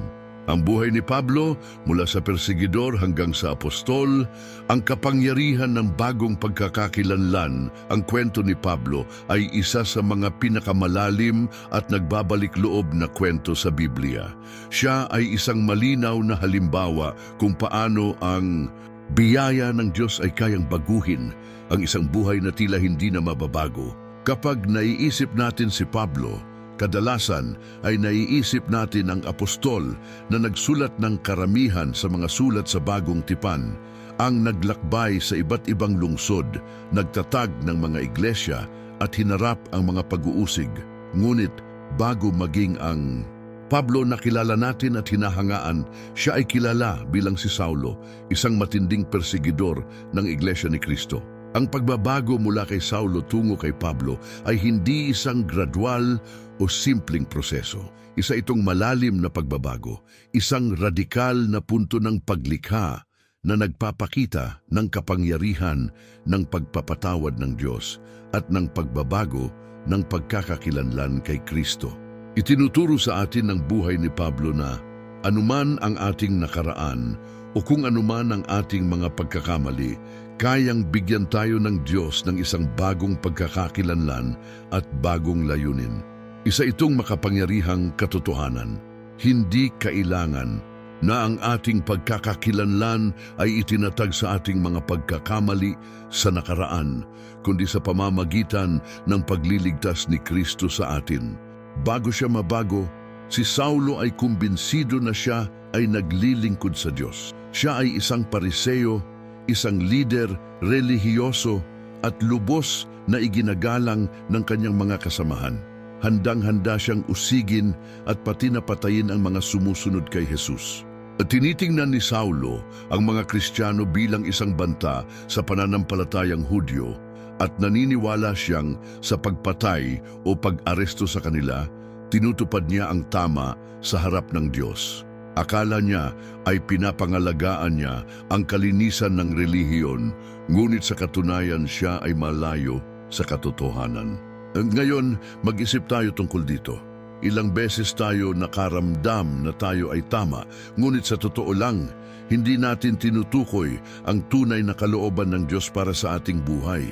Ang buhay ni Pablo, mula sa perseguidor hanggang sa apostol, ang kapangyarihan ng bagong pagkakakilanlan. Ang kwento ni Pablo ay isa sa mga pinakamalalim at nagbabalik loob na kwento sa Biblia. Siya ay isang malinaw na halimbawa kung paano ang biyaya ng Diyos ay kayang baguhin ang isang buhay na tila hindi na mababago. Kapag naiisip natin si Pablo, kadalasan ay naiisip natin ang apostol na nagsulat ng karamihan sa mga sulat sa Bagong Tipan, ang naglakbay sa iba't ibang lungsod, nagtatag ng mga iglesia at hinarap ang mga pag-uusig. Ngunit bago maging ang Pablo na kilala natin at hinahangaan, siya ay kilala bilang si Saulo, isang matinding perseguidor ng Iglesia ni Kristo. Ang pagbabago mula kay Saulo tungo kay Pablo ay hindi isang gradual o simpleng proseso. Isa itong malalim na pagbabago, isang radikal na punto ng paglikha na nagpapakita ng kapangyarihan ng pagpapatawad ng Diyos at ng pagbabago ng pagkakakilanlan kay Kristo. Itinuturo sa atin ng buhay ni Pablo na anuman ang ating nakaraan o kung anuman ang ating mga pagkakamali, kayang bigyan tayo ng Diyos ng isang bagong pagkakakilanlan at bagong layunin. Isa itong makapangyarihang katotohanan. Hindi kailangan na ang ating pagkakakilanlan ay itinatag sa ating mga pagkakamali sa nakaraan, kundi sa pamamagitan ng pagliligtas ni Kristo sa atin. Bago siya mabago, si Saulo ay kumbinsido na siya ay naglilingkod sa Diyos. Siya ay isang pariseo, isang lider, relihiyoso at lubos na iginagalang ng kanyang mga kasamahan. Handang-handa siyang usigin at pati napatayin ang mga sumusunod kay Jesus. At tinitingnan ni Saulo ang mga Kristiyano bilang isang banta sa pananampalatayang Hudyo at naniniwala siyang sa pagpatay o pag-aresto sa kanila, tinutupad niya ang tama sa harap ng Diyos. Akala niya ay pinapangalagaan niya ang kalinisan ng relihiyon, ngunit sa katunayan siya ay malayo sa katotohanan. Ngayon, mag-isip tayo tungkol dito. Ilang beses tayo nakaramdam na tayo ay tama, ngunit sa totoo lang, hindi natin tinutukoy ang tunay na kalooban ng Diyos para sa ating buhay.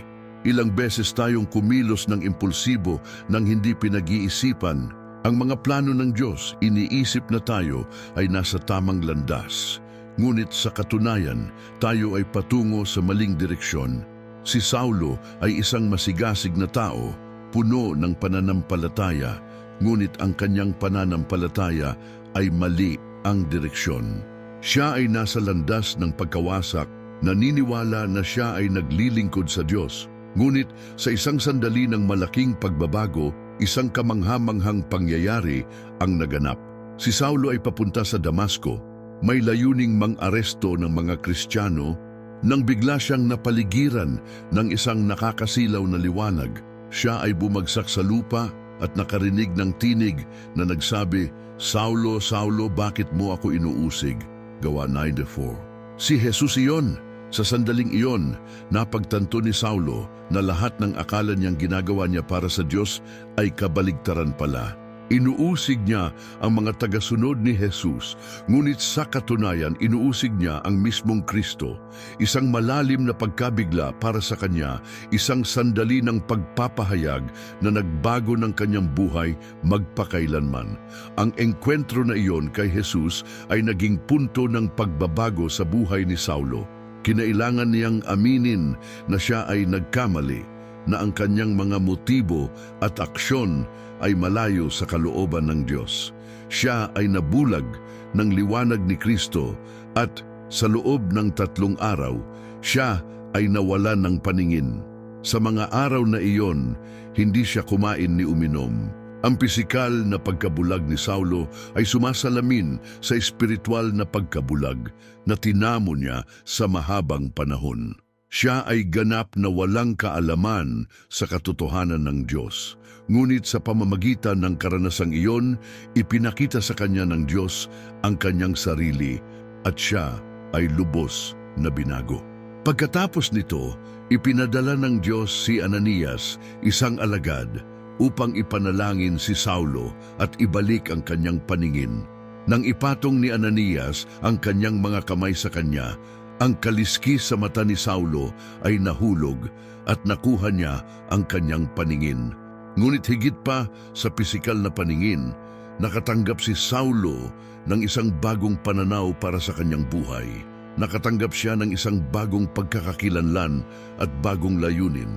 Ilang beses tayong kumilos ng impulsibo nang hindi pinag-iisipan. Ang mga plano ng Diyos, iniisip na tayo ay nasa tamang landas. Ngunit sa katunayan, tayo ay patungo sa maling direksyon. Si Saulo ay isang masigasig na tao, puno ng pananampalataya, ngunit ang kanyang pananampalataya ay mali ang direksyon. Siya ay nasa landas ng pagkawasak, naniniwala na siya ay naglilingkod sa Diyos. Ngunit sa isang sandali ng malaking pagbabago, isang kamanghamanghang pangyayari ang naganap. Si Saulo ay papunta sa Damasco, may layuning mang-aresto ng mga Kristiyano, nang bigla siyang napaligiran ng isang nakakasilaw na liwanag. Siya ay bumagsak sa lupa at nakarinig ng tinig na nagsabi, "Saulo, Saulo, bakit mo ako inuusig?" Gawa 9:4. Si Jesus iyon. Sa sandaling iyon, napagtanto ni Saulo na lahat ng akala niyang ginagawa niya para sa Diyos ay kabaligtaran pala. Inuusig niya ang mga tagasunod ni Jesus, ngunit sa katunayan inuusig niya ang mismong Kristo. Isang malalim na pagkabigla para sa kanya, isang sandali ng pagpapahayag na nagbago ng kanyang buhay magpakailanman. Ang engkwentro na iyon kay Jesus ay naging punto ng pagbabago sa buhay ni Saulo. Kinailangan niyang aminin na siya ay nagkamali, na ang kanyang mga motibo at aksyon ay malayo sa kalooban ng Diyos. Siya ay nabulag ng liwanag ni Kristo at sa loob ng 3 araw, siya ay nawalan ng paningin. Sa mga araw na iyon, hindi siya kumain ni uminom. Ang pisikal na pagkabulag ni Saulo ay sumasalamin sa espiritual na pagkabulag na tinamo niya sa mahabang panahon. Siya ay ganap na walang kaalaman sa katotohanan ng Diyos. Ngunit sa pamamagitan ng karanasang iyon, ipinakita sa kanya ng Diyos ang kanyang sarili at siya ay lubos na binago. Pagkatapos nito, ipinadala ng Diyos si Ananias, isang alagad, upang ipanalangin si Saulo at ibalik ang kanyang paningin. Nang ipatong ni Ananias ang kanyang mga kamay sa kanya, ang kaliskis sa mata ni Saulo ay nahulog at nakuha niya ang kanyang paningin. Ngunit higit pa sa pisikal na paningin, nakatanggap si Saulo ng isang bagong pananaw para sa kanyang buhay. Nakatanggap siya ng isang bagong pagkakakilanlan at bagong layunin.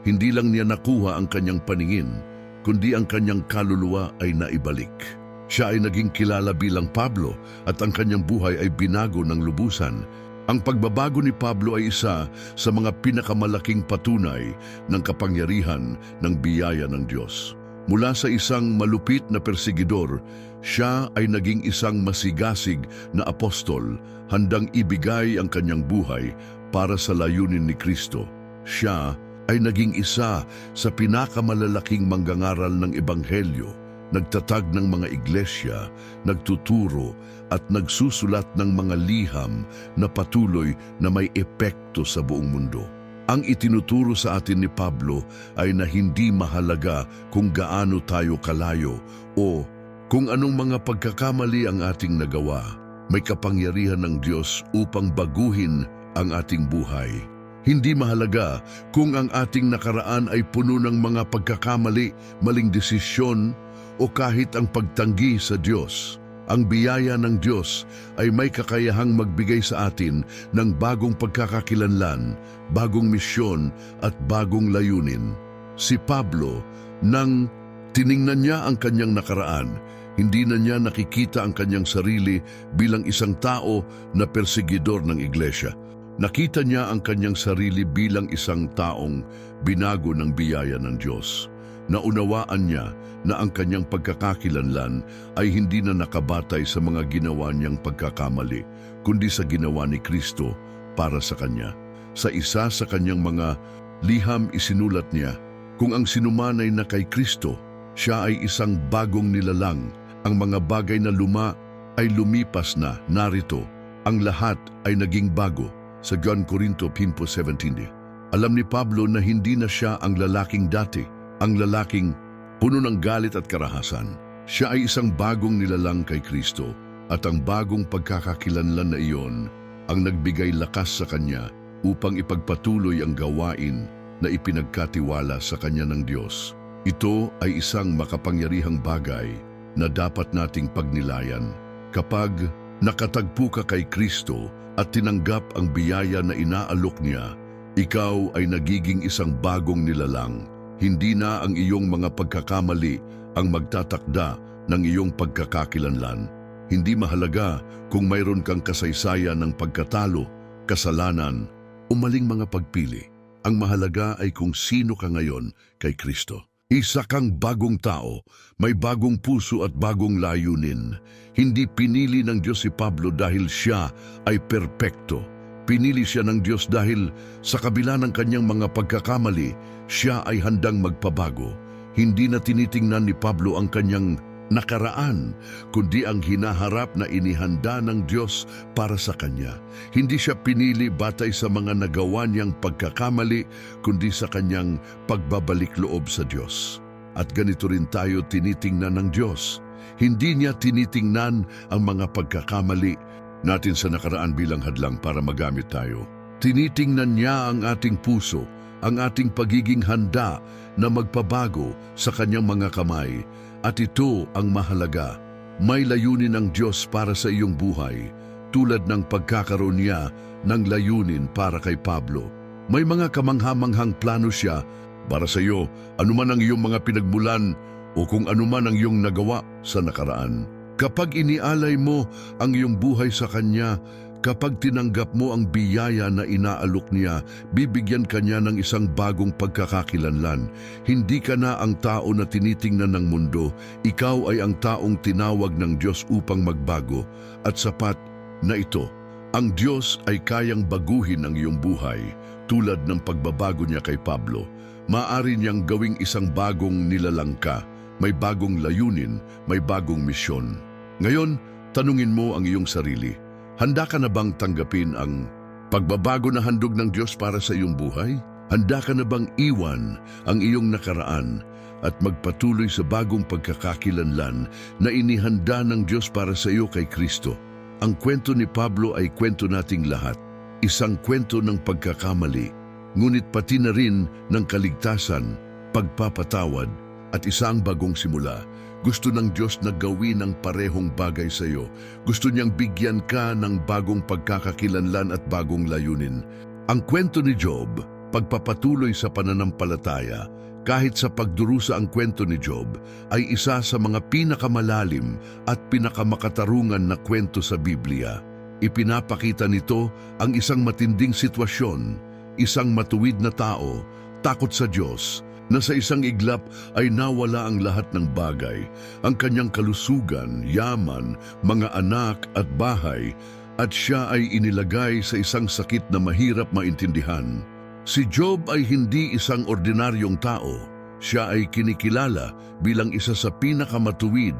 Hindi lang niya nakuha ang kanyang paningin, kundi ang kanyang kaluluwa ay naibalik. Siya ay naging kilala bilang Pablo at ang kanyang buhay ay binago ng lubusan. Ang pagbabago ni Pablo ay isa sa mga pinakamalaking patunay ng kapangyarihan ng biyaya ng Diyos. Mula sa isang malupit na persigidor, siya ay naging isang masigasig na apostol, handang ibigay ang kanyang buhay para sa layunin ni Kristo. Siya ay naging isa sa pinakamalalaking manggangaral ng Ebanghelyo, nagtatag ng mga iglesia, nagtuturo at nagsusulat ng mga liham na patuloy na may epekto sa buong mundo. Ang itinuturo sa atin ni Pablo ay na hindi mahalaga kung gaano tayo kalayo o kung anong mga pagkakamali ang ating nagawa. May kapangyarihan ng Diyos upang baguhin ang ating buhay. Hindi mahalaga kung ang ating nakaraan ay puno ng mga pagkakamali, maling desisyon, o kahit ang pagtanggi sa Diyos. Ang biyaya ng Diyos ay may kakayahang magbigay sa atin ng bagong pagkakakilanlan, bagong misyon at bagong layunin. Si Pablo, nang tiningnan niya ang kanyang nakaraan, hindi na niya nakikita ang kanyang sarili bilang isang tao na persigidor ng iglesia. Nakita niya ang kanyang sarili bilang isang taong binago ng biyaya ng Diyos. Naunawaan niya na ang kanyang pagkakakilanlan ay hindi na nakabatay sa mga ginawa niyang pagkakamali, kundi sa ginawa ni Kristo para sa kanya. Sa isa sa kanyang mga liham isinulat niya, kung ang sinumanay na kay Kristo, siya ay isang bagong nilalang. Ang mga bagay na luma ay lumipas na, narito, ang lahat ay naging bago. Sa John Corinto 5:17. Alam ni Pablo na hindi na siya ang lalaking dati, ang lalaking puno ng galit at karahasan. Siya ay isang bagong nilalang kay Kristo at ang bagong pagkakakilanlan na iyon ang nagbigay lakas sa kanya upang ipagpatuloy ang gawain na ipinagkatiwala sa kanya ng Diyos. Ito ay isang makapangyarihang bagay na dapat nating pagnilayan. Kapag nakatagpo ka kay Kristo at tinanggap ang biyaya na inaalok niya, ikaw ay nagiging isang bagong nilalang. Hindi na ang iyong mga pagkakamali ang magtatakda ng iyong pagkakakilanlan. Hindi mahalaga kung mayroon kang kasaysayan ng pagkatalo, kasalanan, o maling mga pagpili. Ang mahalaga ay kung sino ka ngayon kay Kristo. Isa kang bagong tao, may bagong puso at bagong layunin. Hindi pinili ng Diyos si Pablo dahil siya ay perpekto. Pinili siya ng Diyos dahil sa kabila ng kanyang mga pagkakamali, siya ay handang magpabago. Hindi na tinitingnan ni Pablo ang kanyang nakaraan, kundi ang hinaharap na inihanda ng Diyos para sa kanya. Hindi siya pinili batay sa mga nagawa niyang pagkakamali, kundi sa kanyang pagbabalik loob sa Diyos. At ganito rin tayo tinitingnan ng Diyos. Hindi niya tinitingnan ang mga pagkakamali natin sa nakaraan bilang hadlang para magamit tayo. Tinitingnan niya ang ating puso, ang ating pagiging handa na magpabago sa kanyang mga kamay. At ito ang mahalaga. May layunin ng Diyos para sa iyong buhay, tulad ng pagkakaroon niya ng layunin para kay Pablo. May mga kamanghamanghang plano siya para sa iyo, anuman ang iyong mga pinagmulan o kung anuman ang iyong nagawa sa nakaraan. Kapag inialay mo ang iyong buhay sa Kanya, kapag tinanggap mo ang biyaya na inaalok niya, bibigyan ka niya ng isang bagong pagkakakilanlan. Hindi ka na ang tao na tinitingnan ng mundo, ikaw ay ang taong tinawag ng Diyos upang magbago. At sapat na ito, ang Diyos ay kayang baguhin ang iyong buhay, tulad ng pagbabago niya kay Pablo. Maaari niyang gawing isang bagong nilalangka, may bagong layunin, may bagong misyon. Ngayon, tanungin mo ang iyong sarili. Handa ka na bang tanggapin ang pagbabago na handog ng Diyos para sa iyong buhay? Handa ka na bang iwan ang iyong nakaraan at magpatuloy sa bagong pagkakakilanlan na inihanda ng Diyos para sa iyo kay Kristo? Ang kwento ni Pablo ay kwento nating lahat. Isang kwento ng pagkakamali, ngunit pati na rin ng kaligtasan, pagpapatawad, at isang bagong simula. Gusto ng Diyos na gawin ang parehong bagay sa iyo. Gusto niyang bigyan ka ng bagong pagkakakilanlan at bagong layunin. Ang kwento ni Job, pagpapatuloy sa pananampalataya, kahit sa pagdurusa ang kwento ni Job, ay isa sa mga pinakamalalim at pinakamakatarungan na kwento sa Biblia. Ipinapakita nito ang isang matinding sitwasyon, isang matuwid na tao, takot sa Diyos, na sa isang iglap ay nawala ang lahat ng bagay, ang kanyang kalusugan, yaman, mga anak at bahay, at siya ay inilagay sa isang sakit na mahirap maintindihan. Si Job ay hindi isang ordinaryong tao. Siya ay kinikilala bilang isa sa pinakamatuwid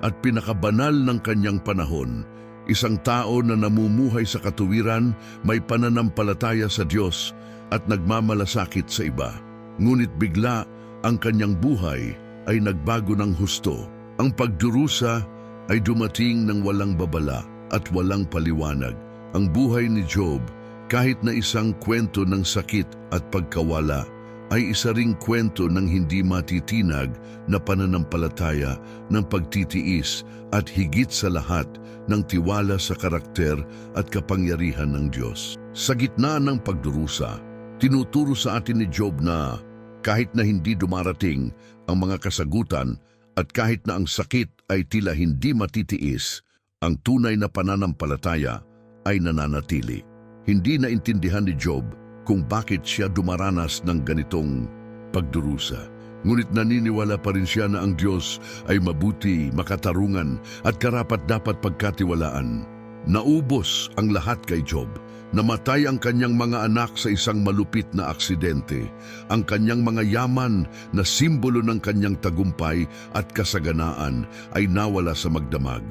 at pinakabanal ng kanyang panahon. Isang tao na namumuhay sa katuwiran, may pananampalataya sa Diyos at nagmamalasakit sa iba. Ngunit bigla, ang kanyang buhay ay nagbago ng husto. Ang pagdurusa ay dumating ng walang babala at walang paliwanag. Ang buhay ni Job, kahit na isang kwento ng sakit at pagkawala, ay isa ring kwento ng hindi matitinag na pananampalataya, ng pagtitiis at higit sa lahat ng tiwala sa karakter at kapangyarihan ng Diyos. Sa gitna ng pagdurusa, tinuturo sa atin ni Job na kahit na hindi dumarating ang mga kasagutan at kahit na ang sakit ay tila hindi matitiis, ang tunay na pananampalataya ay nananatili. Hindi naintindihan ni Job kung bakit siya dumaranas ng ganitong pagdurusa. Ngunit naniniwala pa rin siya na ang Diyos ay mabuti, makatarungan at karapat-dapat pagkatiwalaan. Naubos ang lahat kay Job. Namatay ang kanyang mga anak sa isang malupit na aksidente. Ang kanyang mga yaman na simbolo ng kanyang tagumpay at kasaganaan ay nawala sa magdamag.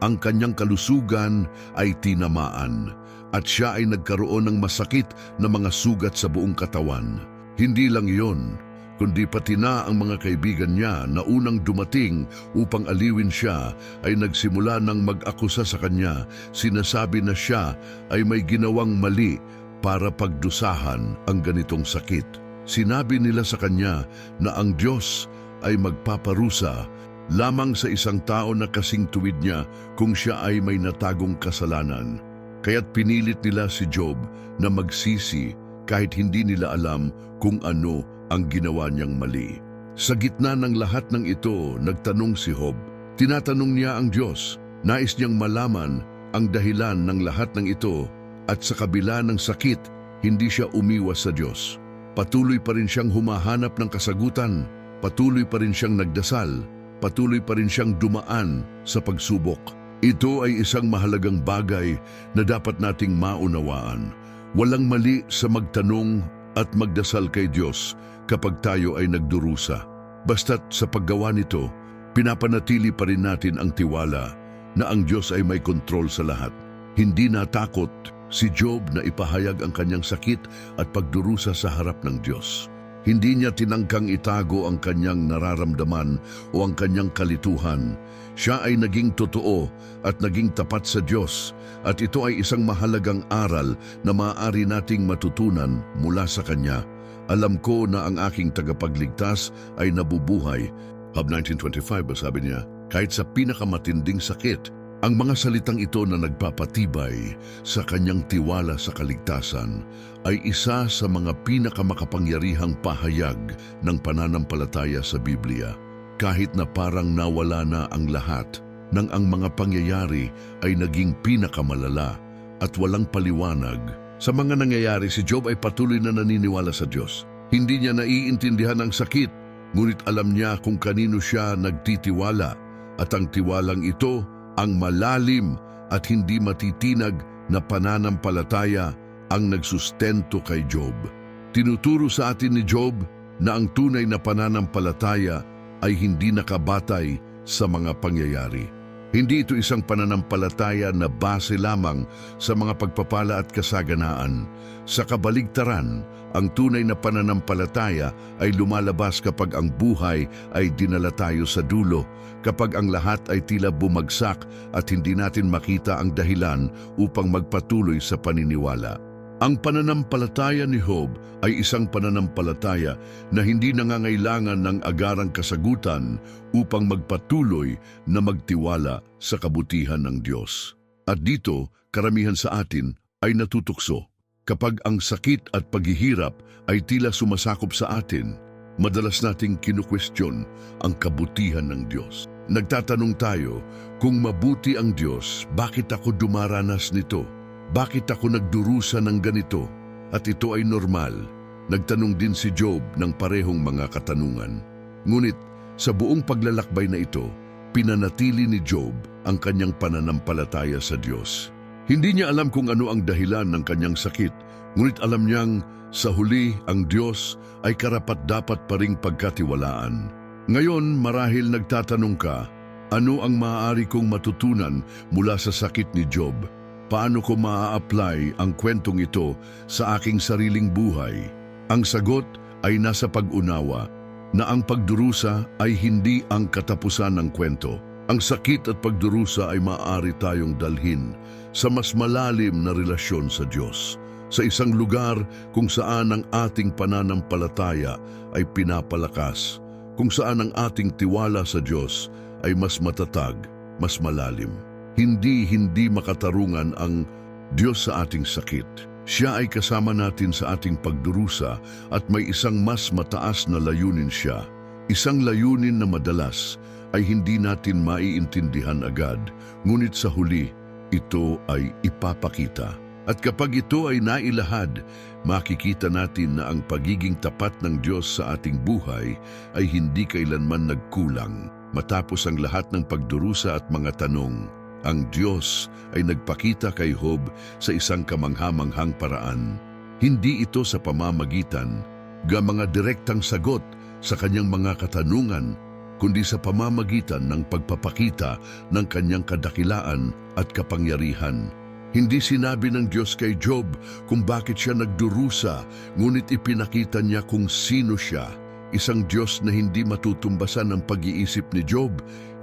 Ang kanyang kalusugan ay tinamaan at siya ay nagkaroon ng masakit na mga sugat sa buong katawan. Hindi lang iyon, kundi pati na ang mga kaibigan niya na unang dumating upang aliwin siya ay nagsimula ng mag-akusa sa kanya. Sinasabi na siya ay may ginawang mali para pagdusahan ang ganitong sakit. Sinabi nila sa kanya na ang Diyos ay magpaparusa lamang sa isang tao na kasing tuwid niya kung siya ay may natagong kasalanan. Kaya't pinilit nila si Job na magsisi kahit hindi nila alam kung ano ang ginawa niyang mali. Sa gitna ng lahat ng ito, nagtanong si Job. Tinatanong niya ang Diyos. Nais niyang malaman ang dahilan ng lahat ng ito at sa kabila ng sakit, hindi siya umiwas sa Diyos. Patuloy pa rin siyang humahanap ng kasagutan. Patuloy pa rin siyang nagdasal. Patuloy pa rin siyang dumaan sa pagsubok. Ito ay isang mahalagang bagay na dapat nating maunawaan. Walang mali sa magtanong at magdasal kay Diyos kapag tayo ay nagdurusa. Basta't sa paggawa nito, pinapanatili pa rin natin ang tiwala na ang Diyos ay may kontrol sa lahat. Hindi natakot si Job na ipahayag ang kanyang sakit at pagdurusa sa harap ng Diyos. Hindi niya tinangkang itago ang kanyang nararamdaman o ang kanyang kalituhan. Siya ay naging totoo at naging tapat sa Diyos, at ito ay isang mahalagang aral na maaari nating matutunan mula sa Kanya. Alam ko na ang aking tagapagligtas ay nabubuhay. Hab 1925, sabi niya, kahit sa pinakamatinding sakit, ang mga salitang ito na nagpapatibay sa kanyang tiwala sa kaligtasan ay isa sa mga pinakamakapangyarihang pahayag ng pananampalataya sa Biblia. Kahit na parang nawala na ang lahat, nang ang mga pangyayari ay naging pinakamalala at walang paliwanag. Sa mga nangyayari, si Job ay patuloy na naniniwala sa Diyos. Hindi niya naiintindihan ang sakit, ngunit alam niya kung kanino siya nagtitiwala, at ang tiwalang ito ang malalim at hindi matitinag na pananampalataya ang nagsustento kay Job. Tinuturo sa atin ni Job na ang tunay na pananampalataya ay hindi nakabatay sa mga pangyayari. Hindi ito isang pananampalataya na base lamang sa mga pagpapala at kasaganaan. Sa kabaligtaran, ang tunay na pananampalataya ay lumalabas kapag ang buhay ay dinala tayo sa dulo, kapag ang lahat ay tila bumagsak at hindi natin makita ang dahilan upang magpatuloy sa paniniwala. Ang pananampalataya ni Job ay isang pananampalataya na hindi nangangailangan ng agarang kasagutan upang magpatuloy na magtiwala sa kabutihan ng Diyos. At dito, karamihan sa atin ay natutukso. Kapag ang sakit at paghihirap ay tila sumasakop sa atin, madalas nating kinukwestiyon ang kabutihan ng Diyos. Nagtatanong tayo, kung mabuti ang Diyos, bakit ako dumaranas nito? Bakit ako nagdurusa ng ganito? At ito ay normal. Nagtanong din si Job ng parehong mga katanungan. Ngunit sa buong paglalakbay na ito, pinanatili ni Job ang kanyang pananampalataya sa Diyos. Hindi niya alam kung ano ang dahilan ng kanyang sakit, ngunit alam niyang sa huli ang Diyos ay karapat-dapat pa ring pagkatiwalaan. Ngayon marahil nagtatanong ka, ano ang maaari kong matutunan mula sa sakit ni Job? Paano ko maa-apply ang kwentong ito sa aking sariling buhay? Ang sagot ay nasa pag-unawa na ang pagdurusa ay hindi ang katapusan ng kwento. Ang sakit at pagdurusa ay maaari tayong dalhin sa mas malalim na relasyon sa Diyos, sa isang lugar kung saan ang ating pananampalataya ay pinapalakas, kung saan ang ating tiwala sa Diyos ay mas matatag, mas malalim. Hindi makatarungan ang Diyos sa ating sakit. Siya ay kasama natin sa ating pagdurusa at may isang mas mataas na layunin siya. Isang layunin na madalas ay hindi natin maiintindihan agad, ngunit sa huli, ito ay ipapakita. At kapag ito ay nailahad, makikita natin na ang pagiging tapat ng Diyos sa ating buhay ay hindi kailanman nagkulang. Matapos ang lahat ng pagdurusa at mga tanong, ang Diyos ay nagpakita kay Job sa isang kamangha-manghang paraan. Hindi ito sa pamamagitan ng mga direktang sagot sa kanyang mga katanungan, kundi sa pamamagitan ng pagpapakita ng kanyang kadakilaan at kapangyarihan. Hindi sinabi ng Diyos kay Job kung bakit siya nagdurusa, ngunit ipinakita niya kung sino siya. Isang Diyos na hindi matutumbasan ng pag-iisip ni Job,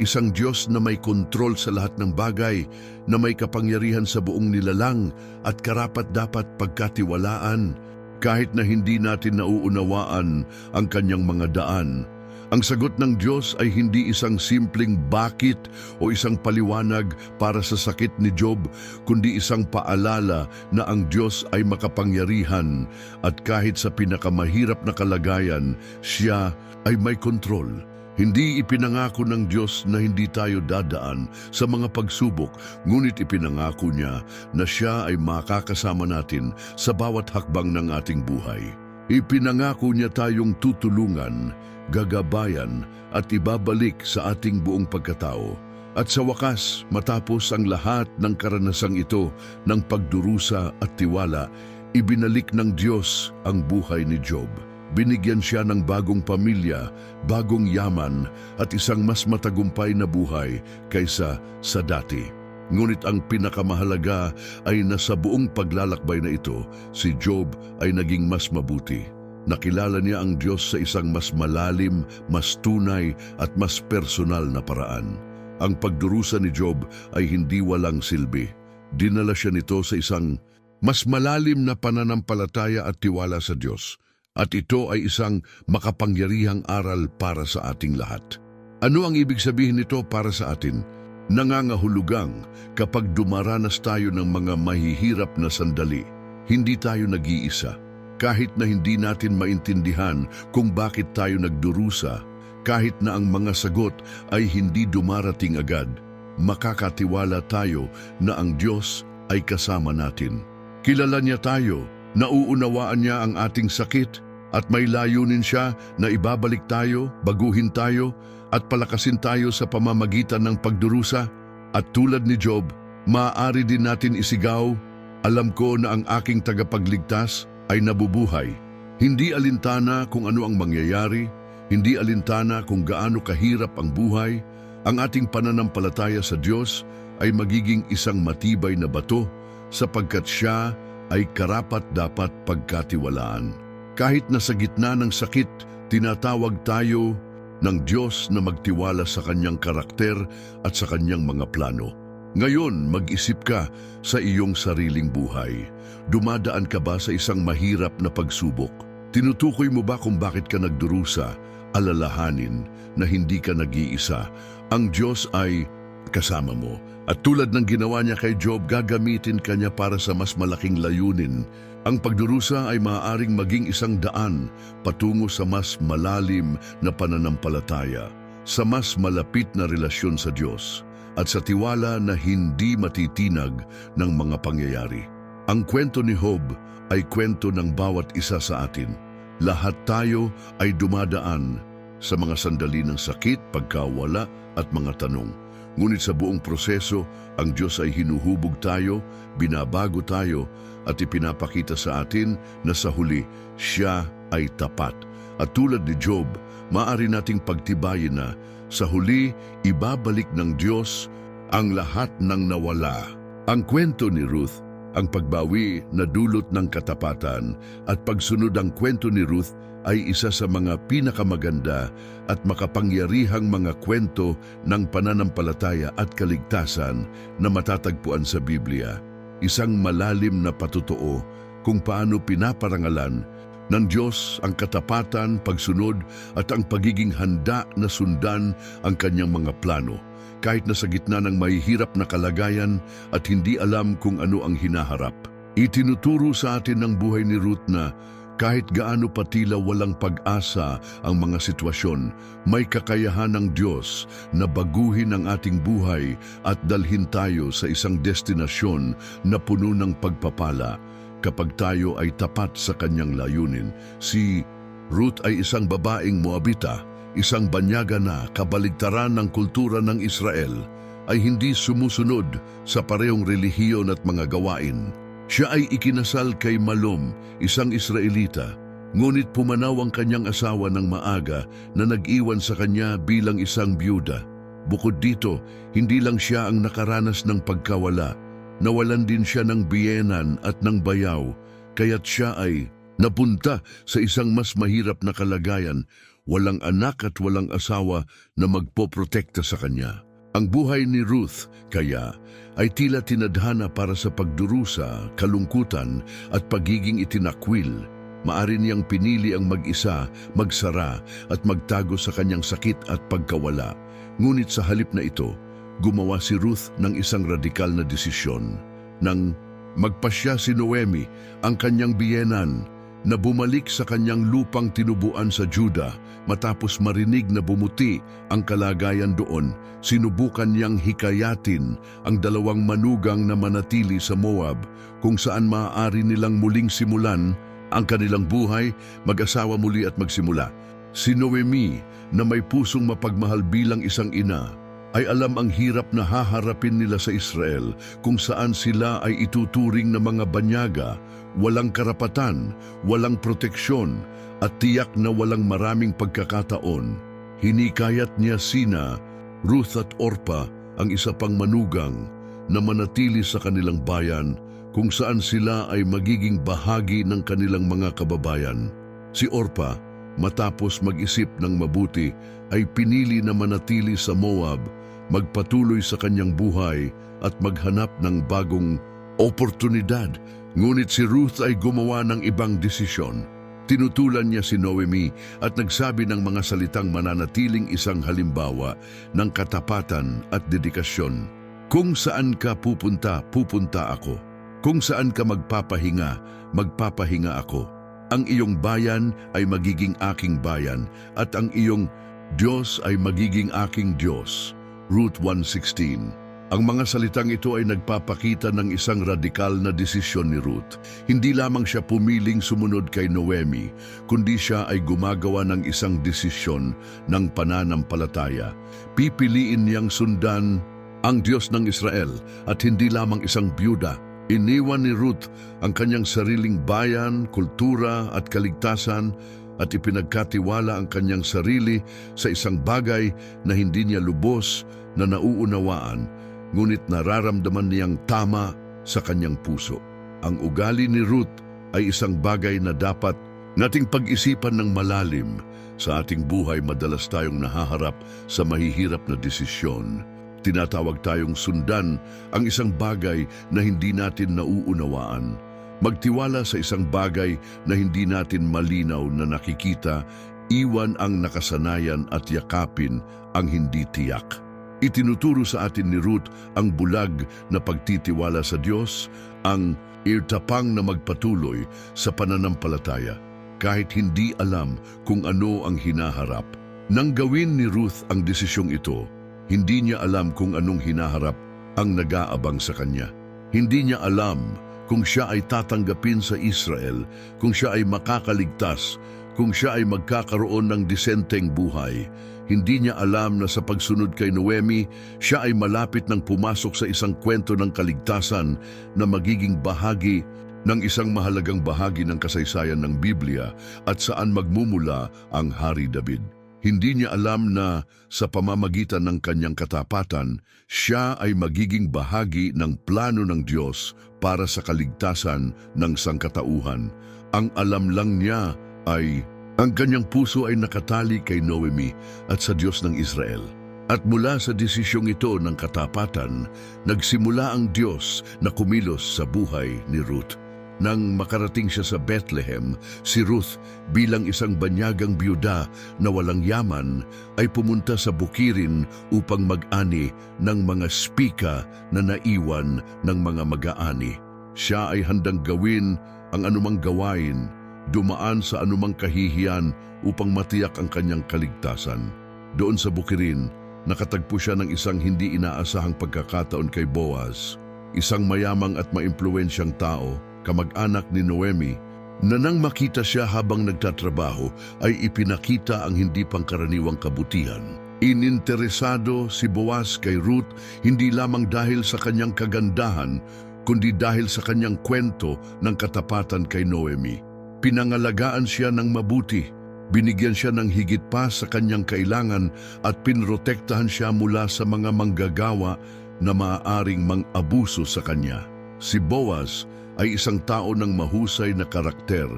isang Diyos na may kontrol sa lahat ng bagay, na may kapangyarihan sa buong nilalang at karapat-dapat pagkatiwalaan. Kahit na hindi natin nauunawaan ang kanyang mga daan, ang sagot ng Diyos ay hindi isang simpleng bakit o isang paliwanag para sa sakit ni Job, kundi isang paalala na ang Diyos ay makapangyarihan at kahit sa pinakamahirap na kalagayan, siya ay may kontrol. Hindi ipinangako ng Diyos na hindi tayo dadaan sa mga pagsubok, ngunit ipinangako niya na siya ay makakasama natin sa bawat hakbang ng ating buhay. Ipinangako niya tayong tutulungan, gagabayan at ibabalik sa ating buong pagkatao. At sa wakas, matapos ang lahat ng karanasang ito ng pagdurusa at tiwala, ibinalik ng Diyos ang buhay ni Job. Binigyan siya ng bagong pamilya, bagong yaman at isang mas matagumpay na buhay kaysa sa dati. Ngunit ang pinakamahalaga ay nasa buong paglalakbay na ito, si Job ay naging mas mabuti. Nakilala niya ang Diyos sa isang mas malalim, mas tunay at mas personal na paraan. Ang pagdurusa ni Job ay hindi walang silbi. Dinala siya nito sa isang mas malalim na pananampalataya at tiwala sa Diyos. At ito ay isang makapangyarihang aral para sa ating lahat. Ano ang ibig sabihin nito para sa atin? Nangangahulugang kapag dumaranas tayo ng mga mahihirap na sandali, hindi tayo nag-iisa. Kahit na hindi natin maintindihan kung bakit tayo nagdurusa, kahit na ang mga sagot ay hindi dumarating agad, makakatiwala tayo na ang Diyos ay kasama natin. Kilala niya tayo, nauunawaan niya ang ating sakit, at may layunin siya na ibabalik tayo, baguhin tayo, at palakasin tayo sa pamamagitan ng pagdurusa. At tulad ni Job, maaari din natin isigaw, "Alam ko na ang aking tagapagligtas ay nabubuhay." Hindi alintana kung ano ang mangyayari, hindi alintana kung gaano kahirap ang buhay, ang ating pananampalataya sa Diyos ay magiging isang matibay na bato sapagkat siya ay karapat-dapat pagkatiwalaan. Kahit na sa gitna ng sakit, tinatawag tayo ng Diyos na magtiwala sa kanyang karakter at sa kanyang mga plano. Ngayon, mag-isip ka sa iyong sariling buhay. Dumadaan ka ba sa isang mahirap na pagsubok? Tinutukoy mo ba kung bakit ka nagdurusa? Alalahanin na hindi ka nag-iisa. Ang Diyos ay kasama mo. At tulad ng ginawa niya kay Job, gagamitin ka niya para sa mas malaking layunin. Ang pagdurusa ay maaaring maging isang daan patungo sa mas malalim na pananampalataya, sa mas malapit na relasyon sa Diyos, at sa tiwala na hindi matitinag ng mga pangyayari. Ang kwento ni Job ay kwento ng bawat isa sa atin. Lahat tayo ay dumadaan sa mga sandali ng sakit, pagkawala at mga tanong. Ngunit sa buong proseso, ang Diyos ay hinuhubog tayo, binabago tayo, at ipinapakita sa atin na sa huli, siya ay tapat. At tulad ni Job, maaari nating pagtibayin na sa huli, ibabalik ng Diyos ang lahat ng nawala. Ang kwento ni Ruth, ang pagbawi na dulot ng katapatan, at pagsunod ang kwento ni Ruth ay isa sa mga pinakamaganda at makapangyarihang mga kwento ng pananampalataya at kaligtasan na matatagpuan sa Biblia. Isang malalim na patotoo kung paano pinaparangalan ng Diyos ang katapatan, pagsunod at ang pagiging handa na sundan ang kanyang mga plano, kahit na sa gitna ng mahihirap na kalagayan at hindi alam kung ano ang hinaharap. Itinuturo sa atin ng buhay ni Ruth na kahit gaano patila walang pag-asa ang mga sitwasyon, may kakayahan ng Diyos na baguhin ang ating buhay at dalhin tayo sa isang destinasyon na puno ng pagpapala kapag tayo ay tapat sa kanyang layunin. Si Ruth ay isang babaeng Moabita, isang banyaga na kabaligtaran ng kultura ng Israel, ay hindi sumusunod sa parehong relihiyon at mga gawain. Siya ay ikinasal kay Malom, isang Israelita, ngunit pumanaw ang kanyang asawa ng maaga na nag-iwan sa kanya bilang isang byuda. Bukod dito, hindi lang siya ang nakaranas ng pagkawala, nawalan din siya ng biyenan at ng bayaw, kaya't siya ay napunta sa isang mas mahirap na kalagayan, walang anak at walang asawa na magpoprotekta sa kanya. Ang buhay ni Ruth, kaya, ay tila tinadhana para sa pagdurusa, kalungkutan at pagiging itinakwil. Maari niyang pinili ang mag-isa, magsara at magtago sa kanyang sakit at pagkawala. Ngunit sa halip na ito, gumawa si Ruth ng isang radikal na desisyon. Nang magpasya si Noemi, ang kanyang biyenan, na bumalik sa kanyang lupang tinubuan sa Juda matapos marinig na bumuti ang kalagayan doon, sinubukan niyang hikayatin ang dalawang manugang na manatili sa Moab kung saan maaari nilang muling simulan ang kanilang buhay, mag-asawa muli at magsimula. Si Noemi na may pusong mapagmahal bilang isang ina ay alam ang hirap na haharapin nila sa Israel kung saan sila ay ituturing na mga banyaga, walang karapatan, walang proteksyon, at tiyak na walang maraming pagkakataon. Hinikayat niya sina Ruth at Orpa, ang isa pang manugang, na manatili sa kanilang bayan kung saan sila ay magiging bahagi ng kanilang mga kababayan. Si Orpa, matapos mag-isip ng mabuti, ay pinili na manatili sa Moab, magpatuloy sa kanyang buhay at maghanap ng bagong oportunidad. Ngunit si Ruth ay gumawa ng ibang desisyon. Tinutulan niya si Noemi at nagsabi ng mga salitang mananatiling isang halimbawa ng katapatan at dedikasyon. Kung saan ka pupunta, pupunta ako. Kung saan ka magpapahinga, magpapahinga ako. Ang iyong bayan ay magiging aking bayan at ang iyong Diyos ay magiging aking Diyos. Ruth 1:16. Ang mga salitang ito ay nagpapakita ng isang radikal na desisyon ni Ruth. Hindi lamang siya pumiling sumunod kay Noemi, kundi siya ay gumagawa ng isang desisyon ng pananampalataya. Pipiliin niyang sundan ang Diyos ng Israel at hindi lamang isang byuda. Iniwan ni Ruth ang kanyang sariling bayan, kultura at kaligtasan at ipinagkatiwala ang kanyang sarili sa isang bagay na hindi niya lubos na nauunawaan, ngunit nararamdaman niyang tama sa kanyang puso. Ang ugali ni Ruth ay isang bagay na dapat nating pag-isipan ng malalim. Sa ating buhay, madalas tayong nahaharap sa mahihirap na desisyon. Tinatawag tayong sundan ang isang bagay na hindi natin nauunawaan. Magtiwala sa isang bagay na hindi natin malinaw na nakikita, iwan ang nakasanayan at yakapin ang hindi tiyak. Itinuturo sa atin ni Ruth ang bulag na pagtitiwala sa Diyos, ang irtapang na magpatuloy sa pananampalataya, kahit hindi alam kung ano ang hinaharap. Nang gawin ni Ruth ang desisyong ito, hindi niya alam kung anong hinaharap ang nag-aabang sa kanya. Hindi niya alam kung siya ay tatanggapin sa Israel, kung siya ay makakaligtas, kung siya ay magkakaroon ng disenteng buhay. Hindi niya alam na sa pagsunod kay Noemi, siya ay malapit nang pumasok sa isang kwento ng kaligtasan na magiging bahagi ng isang mahalagang bahagi ng kasaysayan ng Biblia at saan magmumula ang Hari David. Hindi niya alam na sa pamamagitan ng kanyang katapatan, siya ay magiging bahagi ng plano ng Diyos para sa kaligtasan ng sangkatauhan. Ang alam lang niya ay ang kanyang puso ay nakatali kay Noemi at sa Diyos ng Israel. At mula sa desisyong ito ng katapatan, nagsimula ang Diyos na kumilos sa buhay ni Ruth. Nang makarating siya sa Bethlehem, si Ruth bilang isang banyagang byuda na walang yaman ay pumunta sa bukirin upang mag-ani ng mga spika na naiwan ng mga mag-aani. Siya ay handang gawin ang anumang gawain, dumaan sa anumang kahihiyan upang matiyak ang kanyang kaligtasan. Doon sa bukirin, nakatagpo siya ng isang hindi inaasahang pagkakataon kay Boaz, isang mayamang at maimpluwensyang tao, kamag-anak ni Noemi, na nang makita siya habang nagtatrabaho ay ipinakita ang hindi pangkaraniwang kabutihan. Ininteresado si Boaz kay Ruth hindi lamang dahil sa kanyang kagandahan, kundi dahil sa kanyang kwento ng katapatan kay Noemi. Pinangalagaan siya ng mabuti, binigyan siya ng higit pa sa kanyang kailangan at pinrotektahan siya mula sa mga manggagawa na maaaring mang-abuso sa kanya. Si Boaz ay isang tao ng mahusay na karakter,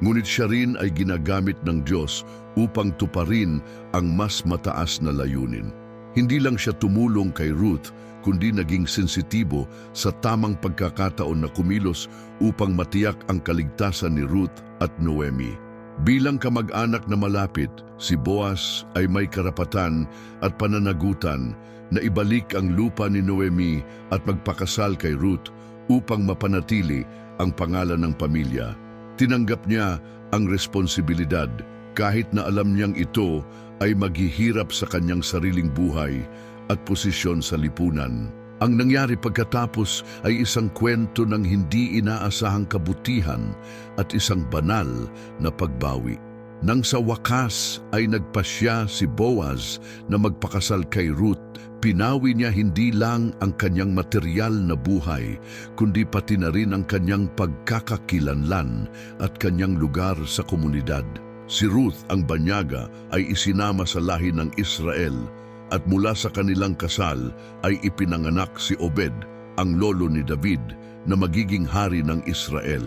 ngunit siya rin ay ginagamit ng Diyos upang tuparin ang mas mataas na layunin. Hindi lang siya tumulong kay Ruth, kundi naging sensitibo sa tamang pagkakataon na kumilos upang matiyak ang kaligtasan ni Ruth at Noemi. Bilang kamag-anak na malapit, si Boaz ay may karapatan at pananagutan na ibalik ang lupa ni Noemi at magpakasal kay Ruth upang mapanatili ang pangalan ng pamilya. Tinanggap niya ang responsibilidad kahit na alam niyang ito ay maghihirap sa kanyang sariling buhay at posisyon sa lipunan. Ang nangyari pagkatapos ay isang kwento ng hindi inaasahang kabutihan at isang banal na pagbawi. Nang sa wakas ay nagpasya si Boaz na magpakasal kay Ruth, pinawi niya hindi lang ang kanyang material na buhay, kundi pati na rin ang kanyang pagkakakilanlan at kanyang lugar sa komunidad. Si Ruth ang banyaga ay isinama sa lahi ng Israel at mula sa kanilang kasal ay ipinanganak si Obed, ang lolo ni David, na magiging hari ng Israel.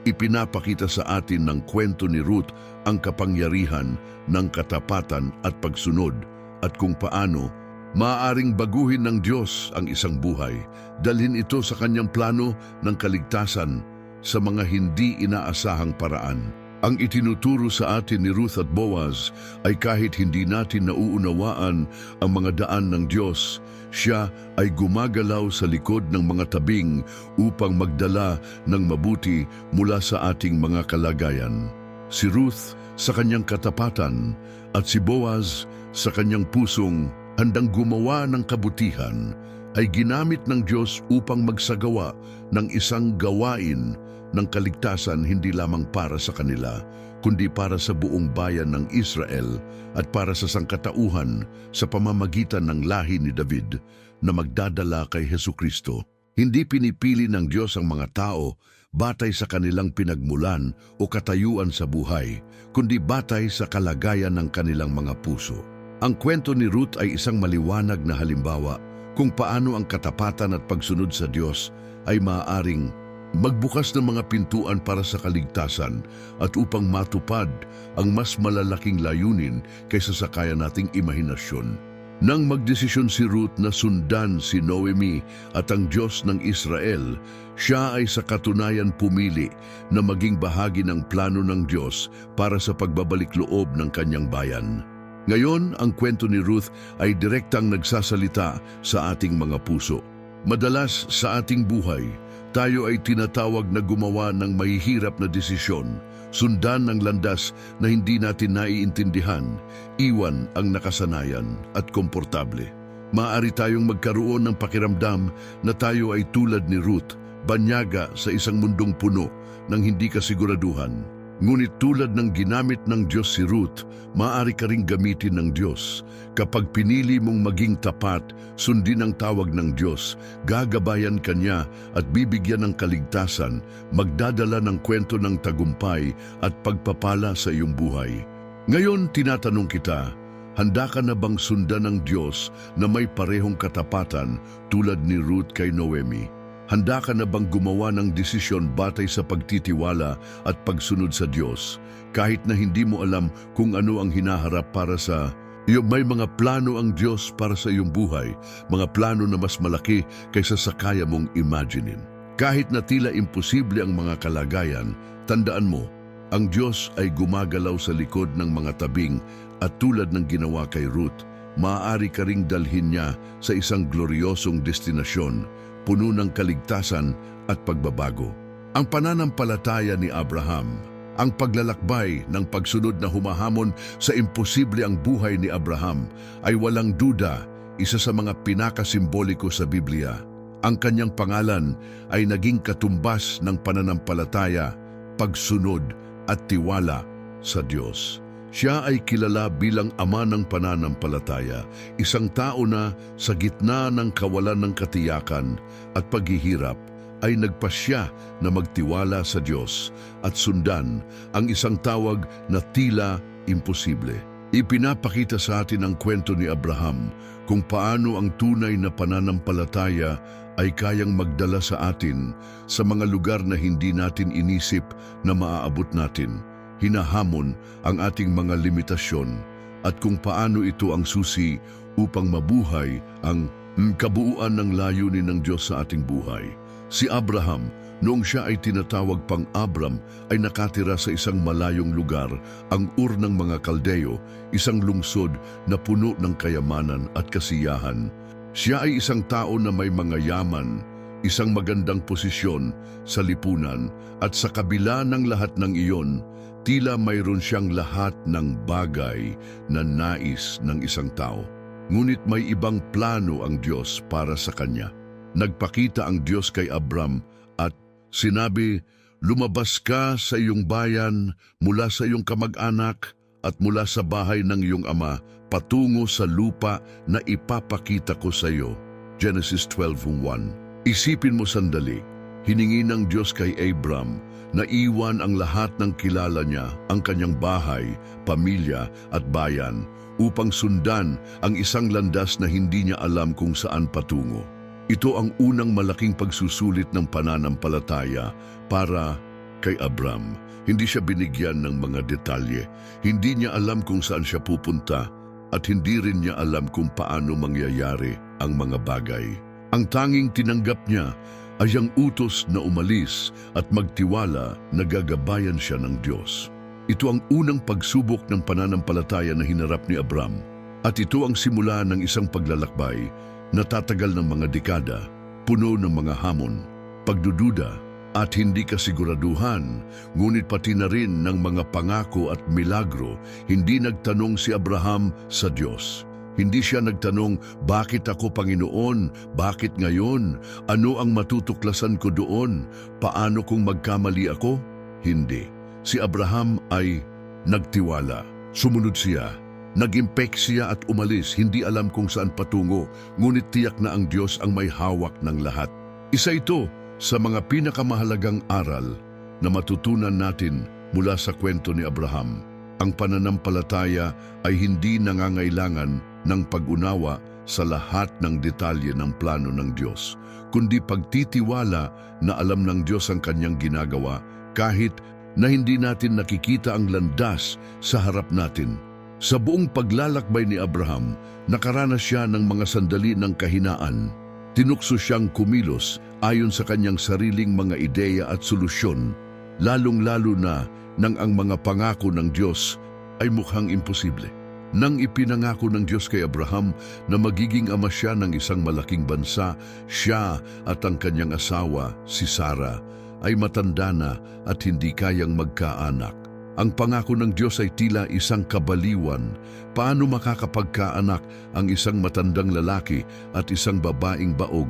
Ipinapakita sa atin ng kwento ni Ruth ang kapangyarihan ng katapatan at pagsunod at kung paano maaaring baguhin ng Diyos ang isang buhay, dalhin ito sa kanyang plano ng kaligtasan sa mga hindi inaasahang paraan. Ang itinuturo sa atin ni Ruth at Boaz ay kahit hindi natin nauunawaan ang mga daan ng Diyos, siya ay gumagalaw sa likod ng mga tabing upang magdala ng mabuti mula sa ating mga kalagayan. Si Ruth sa kanyang katapatan at si Boaz sa kanyang pusong handang gumawa ng kabutihan ay ginamit ng Diyos upang magsagawa ng isang gawain ng kaligtasan hindi lamang para sa kanila, kundi para sa buong bayan ng Israel at para sa sangkatauhan sa pamamagitan ng lahi ni David na magdadala kay Hesukristo. Hindi pinipili ng Diyos ang mga tao batay sa kanilang pinagmulan o katayuan sa buhay, kundi batay sa kalagayan ng kanilang mga puso. Ang kwento ni Ruth ay isang maliwanag na halimbawa kung paano ang katapatan at pagsunod sa Diyos ay maaaring magbukas ng mga pintuan para sa kaligtasan at upang matupad ang mas malalaking layunin kaysa sa kaya nating imahinasyon. Nang magdesisyon si Ruth na sundan si Noemi at ang Diyos ng Israel, siya ay sa katunayan pumili na maging bahagi ng plano ng Diyos para sa pagbabalik loob ng kanyang bayan. Ngayon, ang kwento ni Ruth ay direktang nagsasalita sa ating mga puso. Madalas sa ating buhay, tayo ay tinatawag na gumawa ng mahihirap na desisyon, sundan ng landas na hindi natin naiintindihan, iwan ang nakasanayan at komportable. Maaari tayong magkaroon ng pakiramdam na tayo ay tulad ni Ruth, banyaga sa isang mundong puno ng hindi kasiguraduhan. Ngunit tulad ng ginamit ng Diyos si Ruth, maaari ka ring gamitin ng Diyos. Kapag pinili mong maging tapat, sundin ang tawag ng Diyos, gagabayan ka niya at bibigyan ng kaligtasan, magdadala ng kwento ng tagumpay at pagpapala sa iyong buhay. Ngayon, tinatanong kita, handa ka na bang sundan ng Diyos na may parehong katapatan tulad ni Ruth kay Noemi? Handa ka na bang gumawa ng desisyon batay sa pagtitiwala at pagsunod sa Diyos, kahit na hindi mo alam kung ano ang hinaharap para sa iyo? May mga plano ang Diyos para sa iyong buhay, mga plano na mas malaki kaysa sa kaya mong imaginein. Kahit na tila imposible ang mga kalagayan, tandaan mo, ang Diyos ay gumagalaw sa likod ng mga tabing at tulad ng ginawa kay Ruth, maaari ka ring dalhin niya sa isang gloryosong destinasyon, puno ng kaligtasan at pagbabago. Ang pananampalataya ni Abraham, ang paglalakbay ng pagsunod na humahamon sa imposible ang buhay ni Abraham ay walang duda isa sa mga pinakasimboliko sa Biblia. Ang kanyang pangalan ay naging katumbas ng pananampalataya, pagsunod at tiwala sa Diyos. Siya ay kilala bilang ama ng pananampalataya, isang tao na sa gitna ng kawalan ng katiyakan at paghihirap ay nagpasya na magtiwala sa Diyos at sundan ang isang tawag na tila imposible. Ipinapakita sa atin ang kwento ni Abraham kung paano ang tunay na pananampalataya ay kayang magdala sa atin sa mga lugar na hindi natin inisip na maaabot natin. Hinahamon ang ating mga limitasyon at kung paano ito ang susi upang mabuhay ang kabuuan ng layunin ng Diyos sa ating buhay. Si Abraham, noong siya ay tinatawag pang Abram, ay nakatira sa isang malayong lugar, ang Ur ng mga Kaldeo, isang lungsod na puno ng kayamanan at kasiyahan. Siya ay isang tao na may mga yaman, isang magandang posisyon sa lipunan at sa kabila ng lahat ng iyon, tila mayroon siyang lahat ng bagay na nais ng isang tao. Ngunit may ibang plano ang Diyos para sa kanya. Nagpakita ang Diyos kay Abram at sinabi, "Lumabas ka sa iyong bayan, mula sa iyong kamag-anak at mula sa bahay ng iyong ama, patungo sa lupa na ipapakita ko sa iyo." Genesis 12:1. Isipin mo sandali, hiningi ng Diyos kay Abram na iwan ang lahat ng kilala niya, ang kanyang bahay, pamilya at bayan, upang sundan ang isang landas na hindi niya alam kung saan patungo. Ito ang unang malaking pagsusulit ng pananampalataya para kay Abram. Hindi siya binigyan ng mga detalye. Hindi niya alam kung saan siya pupunta at hindi rin niya alam kung paano mangyayari ang mga bagay. Ang tanging tinanggap niya ay ang utos na umalis at magtiwala na gagabayan siya ng Diyos. Ito ang unang pagsubok ng pananampalataya na hinarap ni Abram. At ito ang simula ng isang paglalakbay na tatagal ng mga dekada, puno ng mga hamon, pagdududa at hindi kasiguraduhan, ngunit pati na rin ng mga pangako at milagro. Hindi nagtanong si Abraham sa Diyos. Hindi siya nagtanong, bakit ako Panginoon? Bakit ngayon? Ano ang matutuklasan ko doon? Paano kung magkamali ako? Hindi. Si Abraham ay nagtiwala. Sumunod siya. Nag-impek siya at umalis. Hindi alam kung saan patungo, ngunit tiyak na ang Diyos ang may hawak ng lahat. Isa ito sa mga pinakamahalagang aral na matutunan natin mula sa kwento ni Abraham. Ang pananampalataya ay hindi nangangailangan ng pag-unawa sa lahat ng detalye ng plano ng Diyos, kundi pagtitiwala na alam ng Diyos ang kanyang ginagawa kahit na hindi natin nakikita ang landas sa harap natin. Sa buong paglalakbay ni Abraham, nakaranas siya ng mga sandali ng kahinaan. Tinukso siyang kumilos ayon sa kanyang sariling mga ideya at solusyon, lalong-lalo na nang ang mga pangako ng Diyos ay mukhang imposible. Nang ipinangako ng Diyos kay Abraham na magiging ama siya ng isang malaking bansa, siya at ang kanyang asawa, si Sarah, ay matanda na at hindi kayang magkaanak. Ang pangako ng Diyos ay tila isang kabaliwan. Paano makakapagkaanak ang isang matandang lalaki at isang babaeng baog?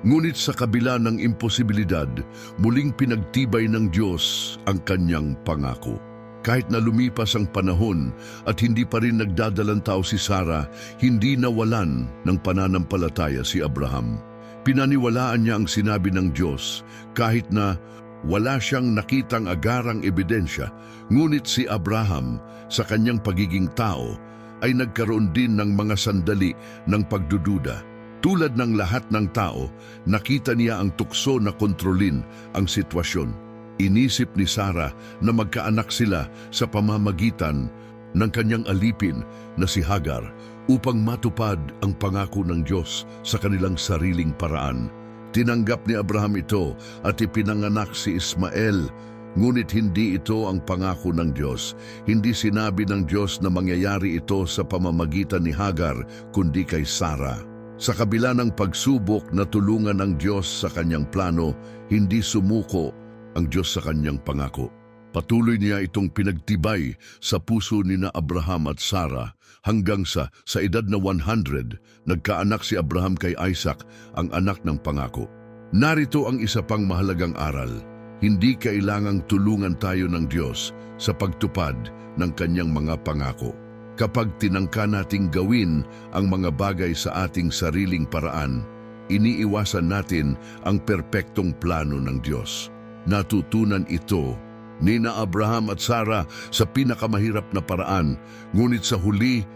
Ngunit sa kabila ng imposibilidad, muling pinagtibay ng Diyos ang kanyang pangako. Kahit na lumipas ang panahon at hindi pa rin nagdadalantaw si Sarah, hindi nawalan ng pananampalataya si Abraham. Pinaniwalaan niya ang sinabi ng Diyos kahit na wala siyang nakitang agarang ebidensya. Ngunit si Abraham sa kanyang pagiging tao ay nagkaroon din ng mga sandali ng pagdududa. Tulad ng lahat ng tao, nakita niya ang tukso na kontrolin ang sitwasyon. Inisip ni Sarah na magkaanak sila sa pamamagitan ng kanyang alipin na si Hagar upang matupad ang pangako ng Diyos sa kanilang sariling paraan. Tinanggap ni Abraham ito at ipinanganak si Ismael, ngunit hindi ito ang pangako ng Diyos. Hindi sinabi ng Diyos na mangyayari ito sa pamamagitan ni Hagar, kundi kay Sarah. Sa kabila ng pagsubok na tulungan ng Diyos sa kanyang plano, hindi sumuko ang Diyos sa kanyang pangako. Patuloy niya itong pinagtibay sa puso ni na Abraham at Sarah hanggang sa edad na 100, nagkaanak si Abraham kay Isaac, ang anak ng pangako. Narito ang isa pang mahalagang aral. Hindi kailangang tulungan tayo ng Diyos sa pagtupad ng kanyang mga pangako. Kapag tinangka nating gawin ang mga bagay sa ating sariling paraan, iniiwasan natin ang perpektong plano ng Diyos. Natutunan ito ni na Abraham at Sarah sa pinakamahirap na paraan, ngunit sa huli,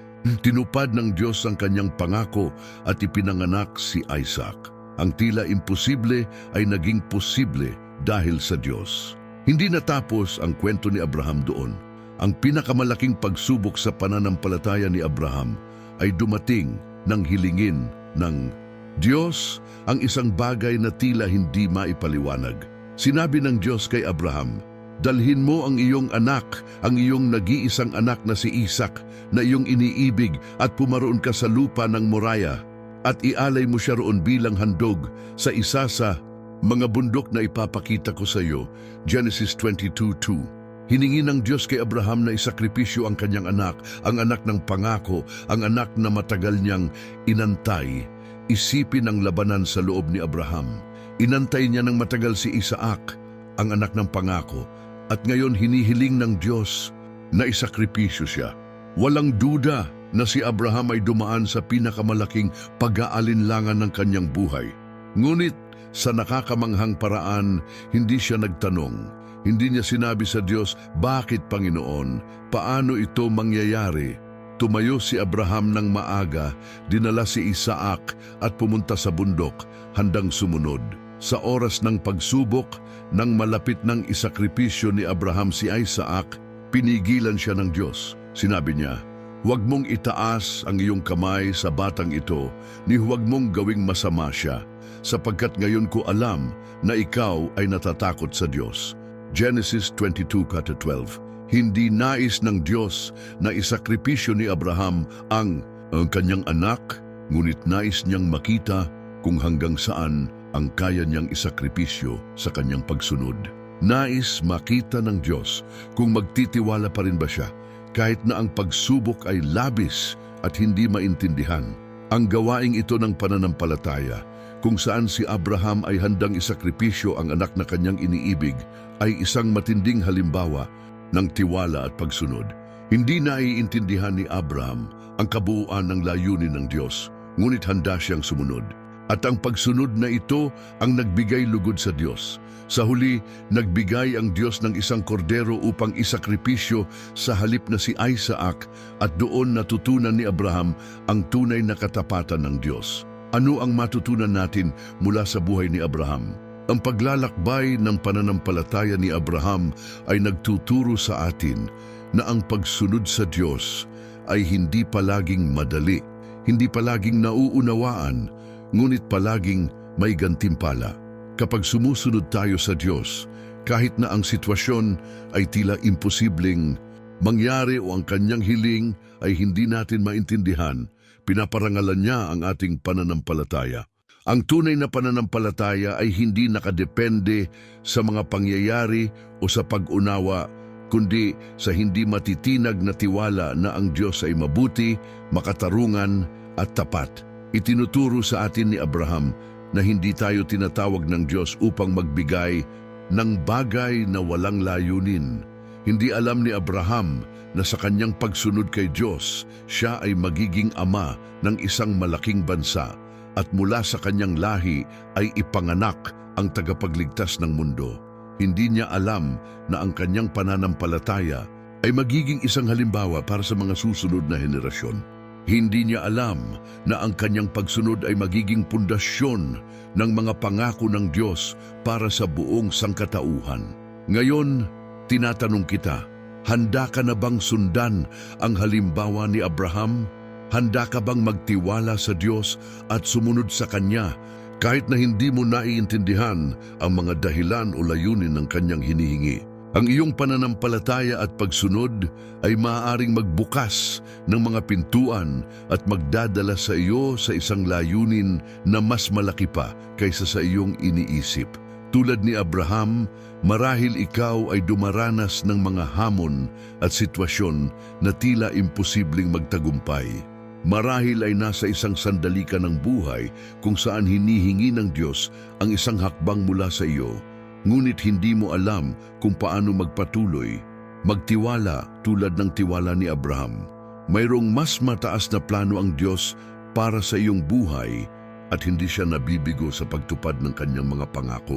tinupad ng Diyos ang kanyang pangako at ipinanganak si Isaac. Ang tila imposible ay naging posible dahil sa Diyos. Hindi natapos ang kwento ni Abraham doon. Ang pinakamalaking pagsubok sa pananampalataya ni Abraham ay dumating nang hilingin ng Diyos ang isang bagay na tila hindi maipaliwanag. Sinabi ng Diyos kay Abraham, dalhin mo ang iyong anak, ang iyong nag-iisang anak na si Isaac, na iyong iniibig, at pumaroon ka sa lupa ng Moriah, at ialay mo siya roon bilang handog sa isa sa mga bundok na ipapakita ko sa iyo. Genesis 22:2. Hiningi ng Diyos kay Abraham na isakripisyo ang kanyang anak, ang anak ng pangako, ang anak na matagal niyang inantay. Isipin ang labanan sa loob ni Abraham. Inantay niya ng matagal si Isaac, ang anak ng pangako, at ngayon hinihiling ng Diyos na isakripisyo siya. Walang duda na si Abraham ay dumaan sa pinakamalaking pag-aalinlangan ng kanyang buhay. Ngunit sa nakakamanghang paraan, hindi siya nagtanong. Hindi niya sinabi sa Diyos, "Bakit, Panginoon? Paano ito mangyayari?" Tumayo si Abraham ng maaga, dinala si Isaac at pumunta sa bundok, handang sumunod. Sa oras ng pagsubok, nang malapit ng isakripisyo ni Abraham si Isaac, pinigilan siya ng Diyos. Sinabi niya, "Huwag mong itaas ang iyong kamay sa batang ito, ni huwag mong gawing masama siya, sapagkat ngayon ko alam na ikaw ay natatakot sa Diyos." Genesis 22:12. Hindi nais ng Diyos na isakripisyo ni Abraham ang kanyang anak, ngunit nais niyang makita kung hanggang saan ang kaya niyang isakripisyo sa kanyang pagsunod. Nais makita ng Diyos kung magtitiwala pa rin ba siya kahit na ang pagsubok ay labis at hindi maintindihan. Ang gawaing ito ng pananampalataya, kung saan si Abraham ay handang isakripisyo ang anak na kanyang iniibig, ay isang matinding halimbawa ng tiwala at pagsunod. Hindi naiintindihan ni Abraham ang kabuuan ng layunin ng Diyos, ngunit handa siyang sumunod. At ang pagsunod na ito ang nagbigay lugod sa Diyos. Sa huli, nagbigay ang Diyos ng isang kordero upang isakripisyo sa halip na si Isaac, at doon natutunan ni Abraham ang tunay na katapatan ng Diyos. Ano ang matutunan natin mula sa buhay ni Abraham? Ang paglalakbay ng pananampalataya ni Abraham ay nagtuturo sa atin na ang pagsunod sa Diyos ay hindi palaging madali, hindi palaging nauunawaan, ngunit palaging may gantimpala. Kapag sumusunod tayo sa Diyos, kahit na ang sitwasyon ay tila imposibleng mangyari o ang kanyang hiling ay hindi natin maintindihan, pinaparangalan niya ang ating pananampalataya. Ang tunay na pananampalataya ay hindi nakadepende sa mga pangyayari o sa pag-unawa, kundi sa hindi matitinag na tiwala na ang Diyos ay mabuti, makatarungan at tapat. Itinuturo sa atin ni Abraham na hindi tayo tinatawag ng Diyos upang magbigay ng bagay na walang layunin. Hindi alam ni Abraham na sa kanyang pagsunod kay Diyos, siya ay magiging ama ng isang malaking bansa, at mula sa kanyang lahi ay ipanganak ang tagapagligtas ng mundo. Hindi niya alam na ang kanyang pananampalataya ay magiging isang halimbawa para sa mga susunod na henerasyon. Hindi niya alam na ang kanyang pagsunod ay magiging pundasyon ng mga pangako ng Diyos para sa buong sangkatauhan. Ngayon, tinatanong kita, handa ka na bang sundan ang halimbawa ni Abraham? Handa ka bang magtiwala sa Diyos at sumunod sa Kanya kahit na hindi mo naiintindihan ang mga dahilan o layunin ng Kanyang hinihingi? Ang iyong pananampalataya at pagsunod ay maaaring magbukas ng mga pintuan at magdadala sa iyo sa isang layunin na mas malaki pa kaysa sa iyong iniisip. Tulad ni Abraham, marahil ikaw ay dumaranas ng mga hamon at sitwasyon na tila imposibleng magtagumpay. Marahil ay nasa isang sandali ka ng buhay kung saan hinihingi ng Diyos ang isang hakbang mula sa iyo, ngunit hindi mo alam kung paano magpatuloy. Magtiwala tulad ng tiwala ni Abraham. Mayroong mas mataas na plano ang Diyos para sa iyong buhay at hindi siya nabibigo sa pagtupad ng kanyang mga pangako.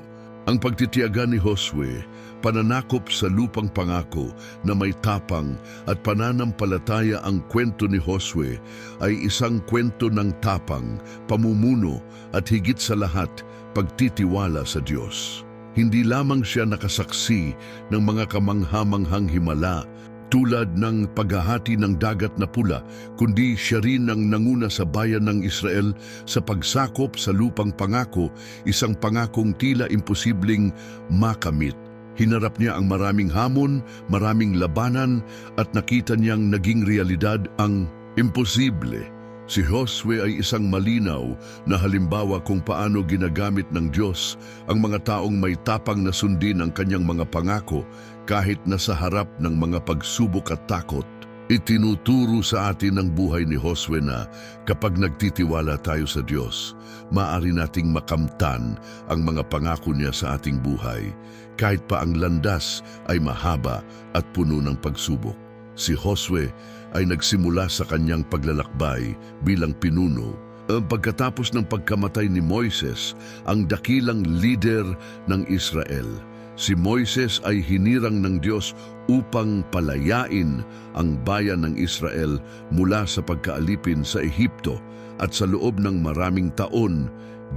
Ang pagtitiyaga ni Josue, pananakop sa lupang pangako na may tapang at pananampalataya. Ang kwento ni Josue ay isang kwento ng tapang, pamumuno at higit sa lahat, pagtitiwala sa Diyos. Hindi lamang siya nakasaksi ng mga kamanghamanghang himala tulad ng paghahati ng dagat na pula, kundi siya rin ang nanguna sa bayan ng Israel sa pagsakop sa lupang pangako, isang pangakong tila imposibleng makamit. Hinarap niya ang maraming hamon, maraming labanan, at nakita niyang naging realidad ang imposible. Si Josue ay isang malinaw na halimbawa kung paano ginagamit ng Diyos ang mga taong may tapang na sundin ang kanyang mga pangako kahit nasa harap ng mga pagsubok at takot. Itinuturo sa atin ang buhay ni Josue na kapag nagtitiwala tayo sa Diyos, maaari nating makamtan ang mga pangako niya sa ating buhay kahit pa ang landas ay mahaba at puno ng pagsubok. Si Josue ay nagsimula sa kanyang paglalakbay bilang pinuno. Pagkatapos ng pagkamatay ni Moises, ang dakilang lider ng Israel, si Moises ay hinirang ng Diyos upang palayain ang bayan ng Israel mula sa pagkaalipin sa Ehipto, at sa loob ng maraming taon,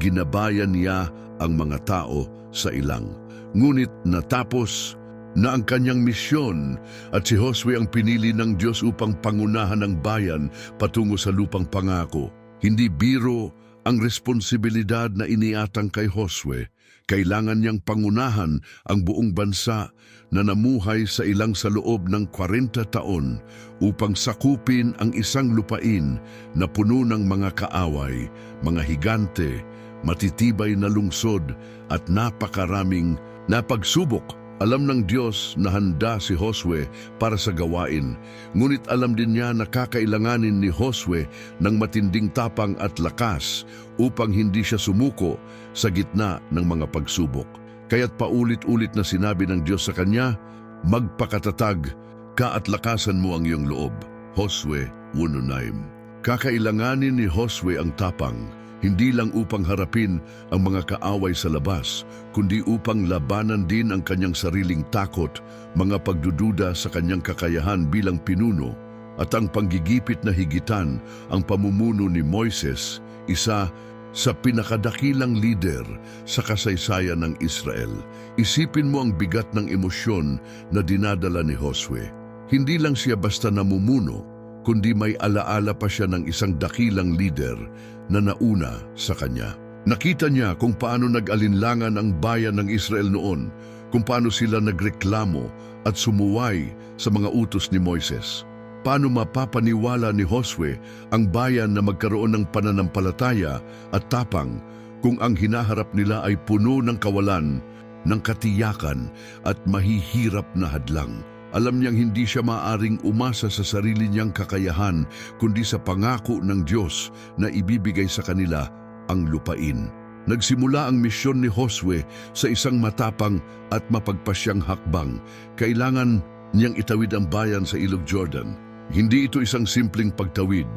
ginabayan niya ang mga tao sa ilang. Ngunit natapos na ang kanyang misyon at si Josue ang pinili ng Diyos upang pangunahan ang bayan patungo sa lupang pangako. Hindi biro ang responsibilidad na iniatang kay Josue. Kailangan niyang pangunahan ang buong bansa na namuhay sa ilang sa loob ng 40 taon upang sakupin ang isang lupain na puno ng mga kaaway, mga higante, matitibay na lungsod at napakaraming pagsubok. Alam ng Diyos na handa si Josue para sa gawain, ngunit alam din niya na kakailanganin ni Josue ng matinding tapang at lakas upang hindi siya sumuko sa gitna ng mga pagsubok. Kaya't paulit-ulit na sinabi ng Diyos sa kanya, "Magpakatatag ka at lakasan mo ang iyong loob." Josue 1:9. Kakailanganin ni Josue ang tapang, hindi lang upang harapin ang mga kaaway sa labas, kundi upang labanan din ang kanyang sariling takot, mga pagdududa sa kanyang kakayahan bilang pinuno, at ang panggigipit na higitan ang pamumuno ni Moises, isa sa pinakadakilang leader sa kasaysayan ng Israel. Isipin mo ang bigat ng emosyon na dinadala ni Josue. Hindi lang siya basta namumuno, kundi may alaala pa siya ng isang dakilang leader na nauna sa kanya. Nakita niya kung paano nag-alinlangan ang bayan ng Israel noon, kung paano sila nagreklamo at sumuway sa mga utos ni Moises. Paano mapapaniwala ni Josue ang bayan na magkaroon ng pananampalataya at tapang kung ang hinaharap nila ay puno ng kawalan, ng katiyakan at mahihirap na hadlang. Alam niyang hindi siya maaring umasa sa sarili niyang kakayahan, kundi sa pangako ng Diyos na ibibigay sa kanila ang lupain. Nagsimula ang misyon ni Josue sa isang matapang at mapagpasyang hakbang. Kailangan niyang itawid ang bayan sa Ilog Jordan. Hindi ito isang simpleng pagtawid.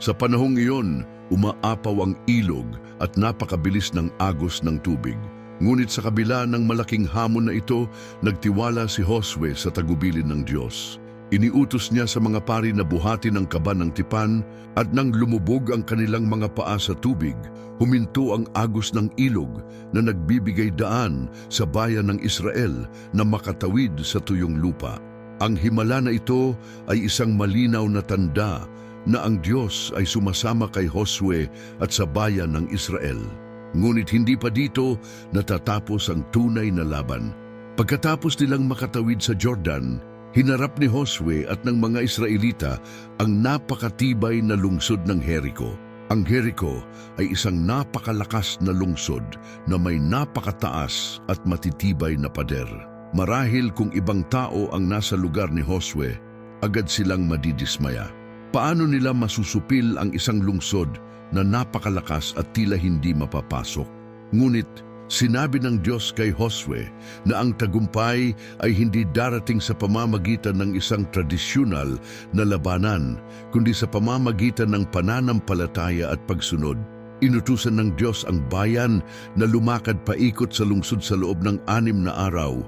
Sa panahong iyon, umaapaw ang ilog at napakabilis ng agos ng tubig. Ngunit sa kabila ng malaking hamon na ito, nagtiwala si Josue sa tagubilin ng Diyos. Iniutos niya sa mga pari na buhatin ang kaba ng tipan at nang lumubog ang kanilang mga paa sa tubig, huminto ang agos ng ilog na nagbibigay daan sa bayan ng Israel na makatawid sa tuyong lupa. Ang himala na ito ay isang malinaw na tanda na ang Diyos ay sumasama kay Josue at sa bayan ng Israel. Ngunit hindi pa dito natatapos ang tunay na laban. Pagkatapos nilang makatawid sa Jordan, hinarap ni Josue at ng mga Israelita ang napakatibay na lungsod ng Jericho. Ang Jericho ay isang napakalakas na lungsod na may napakataas at matitibay na pader. Marahil kung ibang tao ang nasa lugar ni Josue, agad silang madidismaya. Paano nila masusupil ang isang lungsod na napakalakas at tila hindi mapapasok? Ngunit sinabi ng Diyos kay Josue na ang tagumpay ay hindi darating sa pamamagitan ng isang tradisyonal na labanan, kundi sa pamamagitan ng pananampalataya at pagsunod. Inutusan ng Diyos ang bayan na lumakad paikot sa lungsod sa loob ng 6 na araw,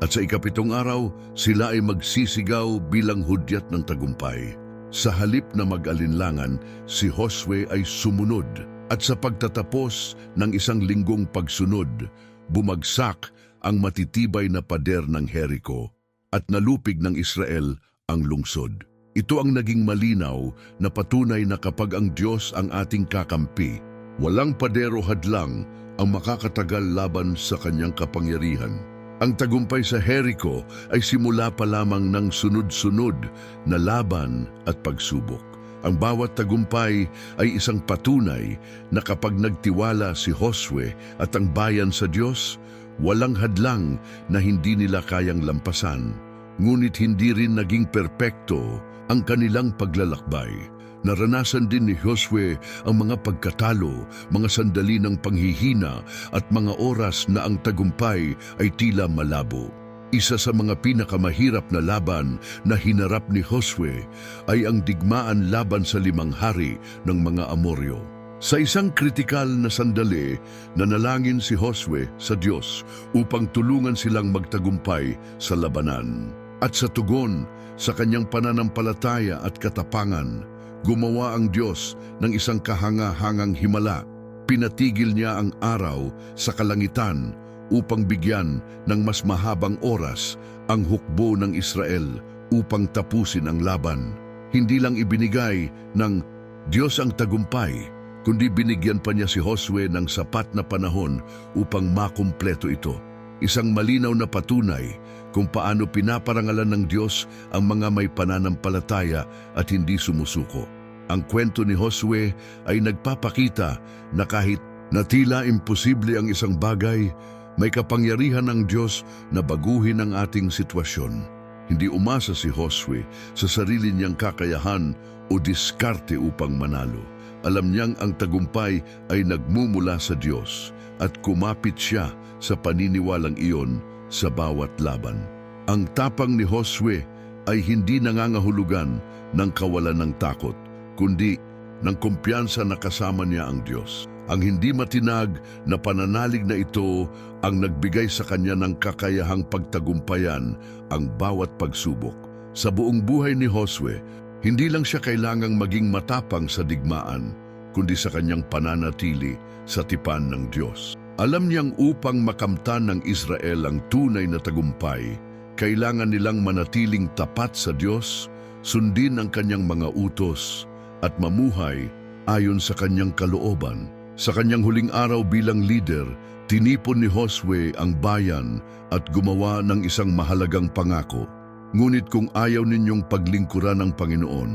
at sa ika-7 araw, sila ay magsisigaw bilang hudyat ng tagumpay. Sa halip na mag-alinlangan, si Josue ay sumunod, at sa pagtatapos ng 1 linggong pagsunod, bumagsak ang matitibay na pader ng Jericho at nalupig ng Israel ang lungsod. Ito ang naging malinaw na patunay na kapag ang Diyos ang ating kakampi, walang pader o hadlang ang makakatagal laban sa kanyang kapangyarihan. Ang tagumpay sa Jericho ay simula pa lamang ng sunod-sunod na laban at pagsubok. Ang bawat tagumpay ay isang patunay na kapag nagtiwala si Josue at ang bayan sa Diyos, walang hadlang na hindi nila kayang lampasan. Ngunit hindi rin naging perpekto ang kanilang paglalakbay. Naranasan din ni Josue ang mga pagkatalo, mga sandali ng panghihina at mga oras na ang tagumpay ay tila malabo. Isa sa mga pinakamahirap na laban na hinarap ni Josue ay ang digmaan laban sa 5 hari ng mga Amoryo. Sa isang kritikal na sandali, nanalangin si Josue sa Diyos upang tulungan silang magtagumpay sa labanan. At sa tugon sa kanyang pananampalataya at katapangan, gumawa ang Diyos ng isang kahanga-hangang himala. Pinatigil niya ang araw sa kalangitan upang bigyan ng mas mahabang oras ang hukbo ng Israel upang tapusin ang laban. Hindi lang ibinigay ng Diyos ang tagumpay, kundi binigyan pa niya si Josue ng sapat na panahon upang makumpleto ito. Isang malinaw na patunay kung paano pinaparangalan ng Diyos ang mga may pananampalataya at hindi sumusuko. Ang kwento ni Josue ay nagpapakita na kahit na tila imposible ang isang bagay, may kapangyarihan ng Diyos na baguhin ang ating sitwasyon. Hindi umasa si Josue sa sarili niyang kakayahan o diskarte upang manalo. Alam niyang ang tagumpay ay nagmumula sa Diyos at kumapit siya sa paniniwalang iyon sa bawat laban. Ang tapang ni Josue ay hindi nangangahulugan ng kawalan ng takot, kundi ng kumpiyansa na kasama niya ang Diyos. Ang hindi matinag na pananalig na ito ang nagbigay sa kanya ng kakayahang pagtagumpayan ang bawat pagsubok. Sa buong buhay ni Josue, hindi lang siya kailangang maging matapang sa digmaan, kundi sa kanyang pananatili sa tipan ng Diyos. Alam niyang upang makamtan ng Israel ang tunay na tagumpay, kailangan nilang manatiling tapat sa Diyos, sundin ang kanyang mga utos, at mamuhay ayon sa kanyang kalooban. Sa kanyang huling araw bilang leader, tinipon ni Josue ang bayan at gumawa ng isang mahalagang pangako. Ngunit kung ayaw ninyong paglingkuran ng Panginoon,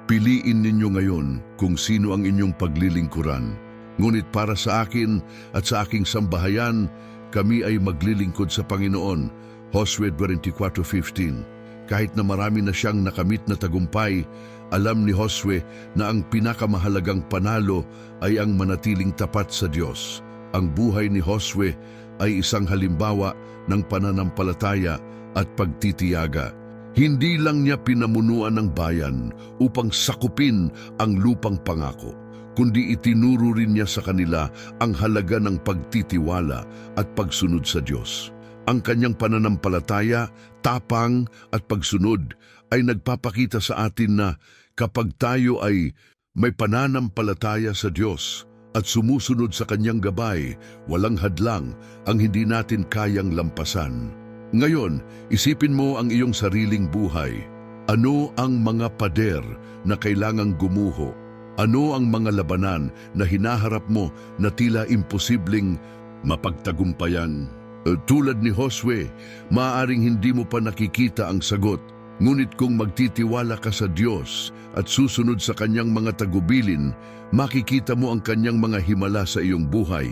piliin ninyo ngayon kung sino ang inyong paglilingkuran. Ngunit para sa akin at sa aking sambahayan, kami ay maglilingkod sa Panginoon. Josue 24:15. Kahit na marami na siyang nakamit na tagumpay, alam ni Josue na ang pinakamahalagang panalo ay ang manatiling tapat sa Diyos. Ang buhay ni Josue ay isang halimbawa ng pananampalataya at pagtitiyaga. Hindi lang niya pinamunuan ng bayan upang sakupin ang lupang pangako, kundi itinuro rin niya sa kanila ang halaga ng pagtitiwala at pagsunod sa Diyos. Ang kanyang pananampalataya, tapang at pagsunod ay nagpapakita sa atin na kapag tayo ay may pananampalataya sa Diyos at sumusunod sa kanyang gabay, walang hadlang ang hindi natin kayang lampasan. Ngayon, isipin mo ang iyong sariling buhay. Ano ang mga pader na kailangang gumuho? Ano ang mga labanan na hinaharap mo na tila imposibleng mapagtagumpayan? Tulad ni Josue, maaaring hindi mo pa nakikita ang sagot. Ngunit kung magtitiwala ka sa Diyos at susunod sa kanyang mga tagubilin, makikita mo ang kanyang mga himala sa iyong buhay.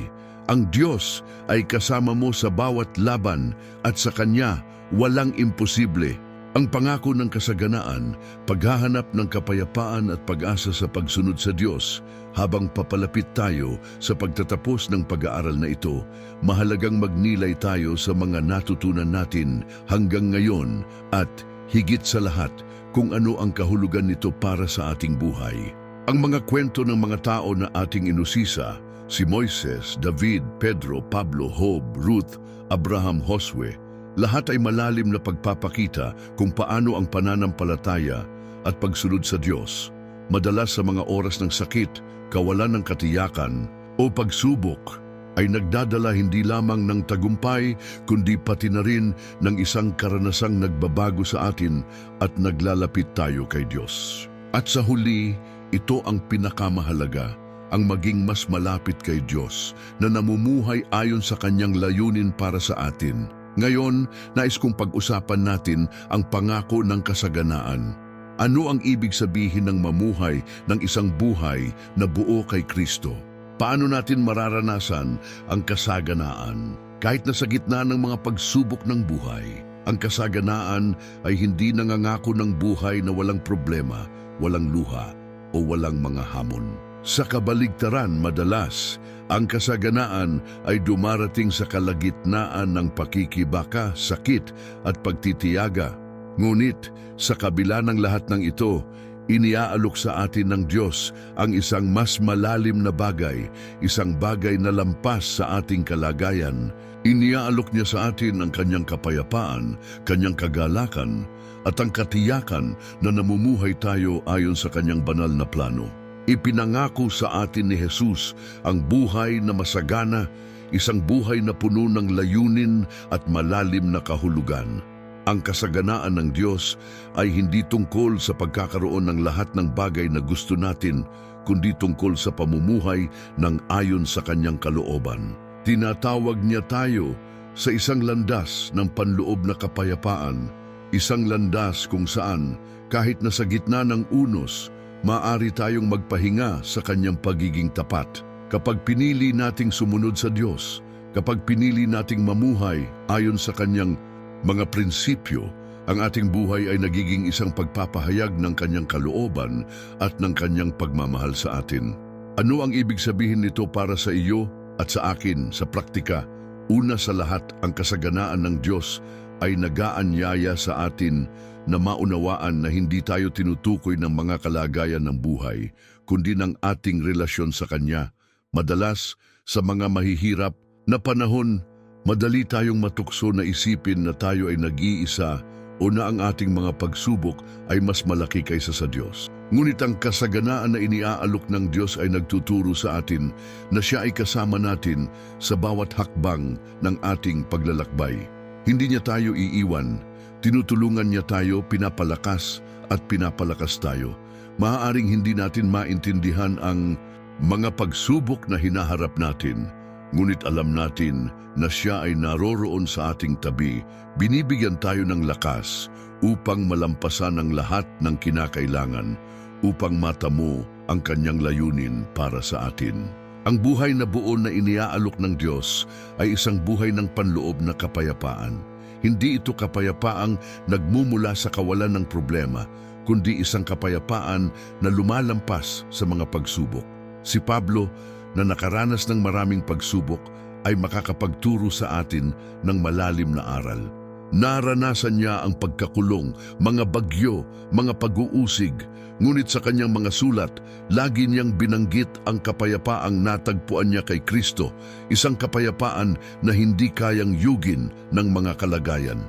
Ang Diyos ay kasama mo sa bawat laban at sa Kanya walang imposible. Ang pangako ng kasaganaan, paghahanap ng kapayapaan at pag-asa sa pagsunod sa Diyos. Habang papalapit tayo sa pagtatapos ng pag-aaral na ito, mahalagang magnilay tayo sa mga natutunan natin hanggang ngayon at higit sa lahat kung ano ang kahulugan nito para sa ating buhay. Ang mga kwento ng mga tao na ating inusisa, si Moises, David, Pedro, Pablo, Job, Ruth, Abraham, Josue, lahat ay malalim na pagpapakita kung paano ang pananampalataya at pagsunod sa Diyos, madalas sa mga oras ng sakit, kawalan ng katiyakan o pagsubok, ay nagdadala hindi lamang ng tagumpay kundi pati na rin ng isang karanasang nagbabago sa atin at naglalapit tayo kay Diyos. At sa huli, ito ang pinakamahalaga, ang maging mas malapit kay Diyos na namumuhay ayon sa kanyang layunin para sa atin. Ngayon, nais kong pag-usapan natin ang pangako ng kasaganaan. Ano ang ibig sabihin ng mamuhay ng isang buhay na buo kay Kristo? Paano natin mararanasan ang kasaganaan? Kahit na sa gitna ng mga pagsubok ng buhay, ang kasaganaan ay hindi nangangako ng buhay na walang problema, walang luha, o walang mga hamon. Sa kabaligtaran, madalas, ang kasaganaan ay dumarating sa kalagitnaan ng pakikibaka, sakit at pagtitiyaga. Ngunit, sa kabila ng lahat ng ito, iniaalok sa atin ng Diyos ang isang mas malalim na bagay, isang bagay na lampas sa ating kalagayan. Iniaalok niya sa atin ang kanyang kapayapaan, kanyang kagalakan, at ang katiyakan na namumuhay tayo ayon sa kanyang banal na plano. Ipinangako sa atin ni Jesus ang buhay na masagana, isang buhay na puno ng layunin at malalim na kahulugan. Ang kasaganaan ng Diyos ay hindi tungkol sa pagkakaroon ng lahat ng bagay na gusto natin, kundi tungkol sa pamumuhay ng ayon sa kanyang kalooban. Tinatawag niya tayo sa isang landas ng panloob na kapayapaan, isang landas kung saan kahit nasa gitna ng unos, maaari tayong magpahinga sa kanyang pagiging tapat. Kapag pinili nating sumunod sa Diyos, kapag pinili nating mamuhay ayon sa kanyang mga prinsipyo, ang ating buhay ay nagiging isang pagpapahayag ng kanyang kalooban at ng kanyang pagmamahal sa atin. Ano ang ibig sabihin nito para sa iyo at sa akin sa praktika? Una sa lahat, ang kasaganaan ng Diyos ay nag-aanyaya sa atin na maunawaan na hindi tayo tinutukoy ng mga kalagayan ng buhay, kundi ng ating relasyon sa Kanya. Madalas, sa mga mahihirap na panahon, madali tayong matukso na isipin na tayo ay nag-iisa o na ang ating mga pagsubok ay mas malaki kaysa sa Diyos. Ngunit ang kasaganaan na iniaalok ng Diyos ay nagtuturo sa atin na Siya ay kasama natin sa bawat hakbang ng ating paglalakbay. Hindi niya tayo iiwan, tinutulungan niya tayo, pinapalakas at pinapalakas tayo. Maaaring hindi natin maintindihan ang mga pagsubok na hinaharap natin, ngunit alam natin na Siya ay naroroon sa ating tabi, binibigyan tayo ng lakas upang malampasan ang lahat ng kinakailangan, upang matamo ang kanyang layunin para sa atin. Ang buhay na buo na iniaalok ng Diyos ay isang buhay ng panloob na kapayapaan. Hindi ito kapayapaang nagmumula sa kawalan ng problema, kundi isang kapayapaan na lumalampas sa mga pagsubok. Si Pablo, na nakaranas ng maraming pagsubok, ay makakapagturo sa atin ng malalim na aral. Naranasan niya ang pagkakulong, mga bagyo, mga pag-uusig, ngunit sa kanyang mga sulat, lagi niyang binanggit ang kapayapaang natagpuan niya kay Kristo, isang kapayapaan na hindi kayang yugin ng mga kalagayan.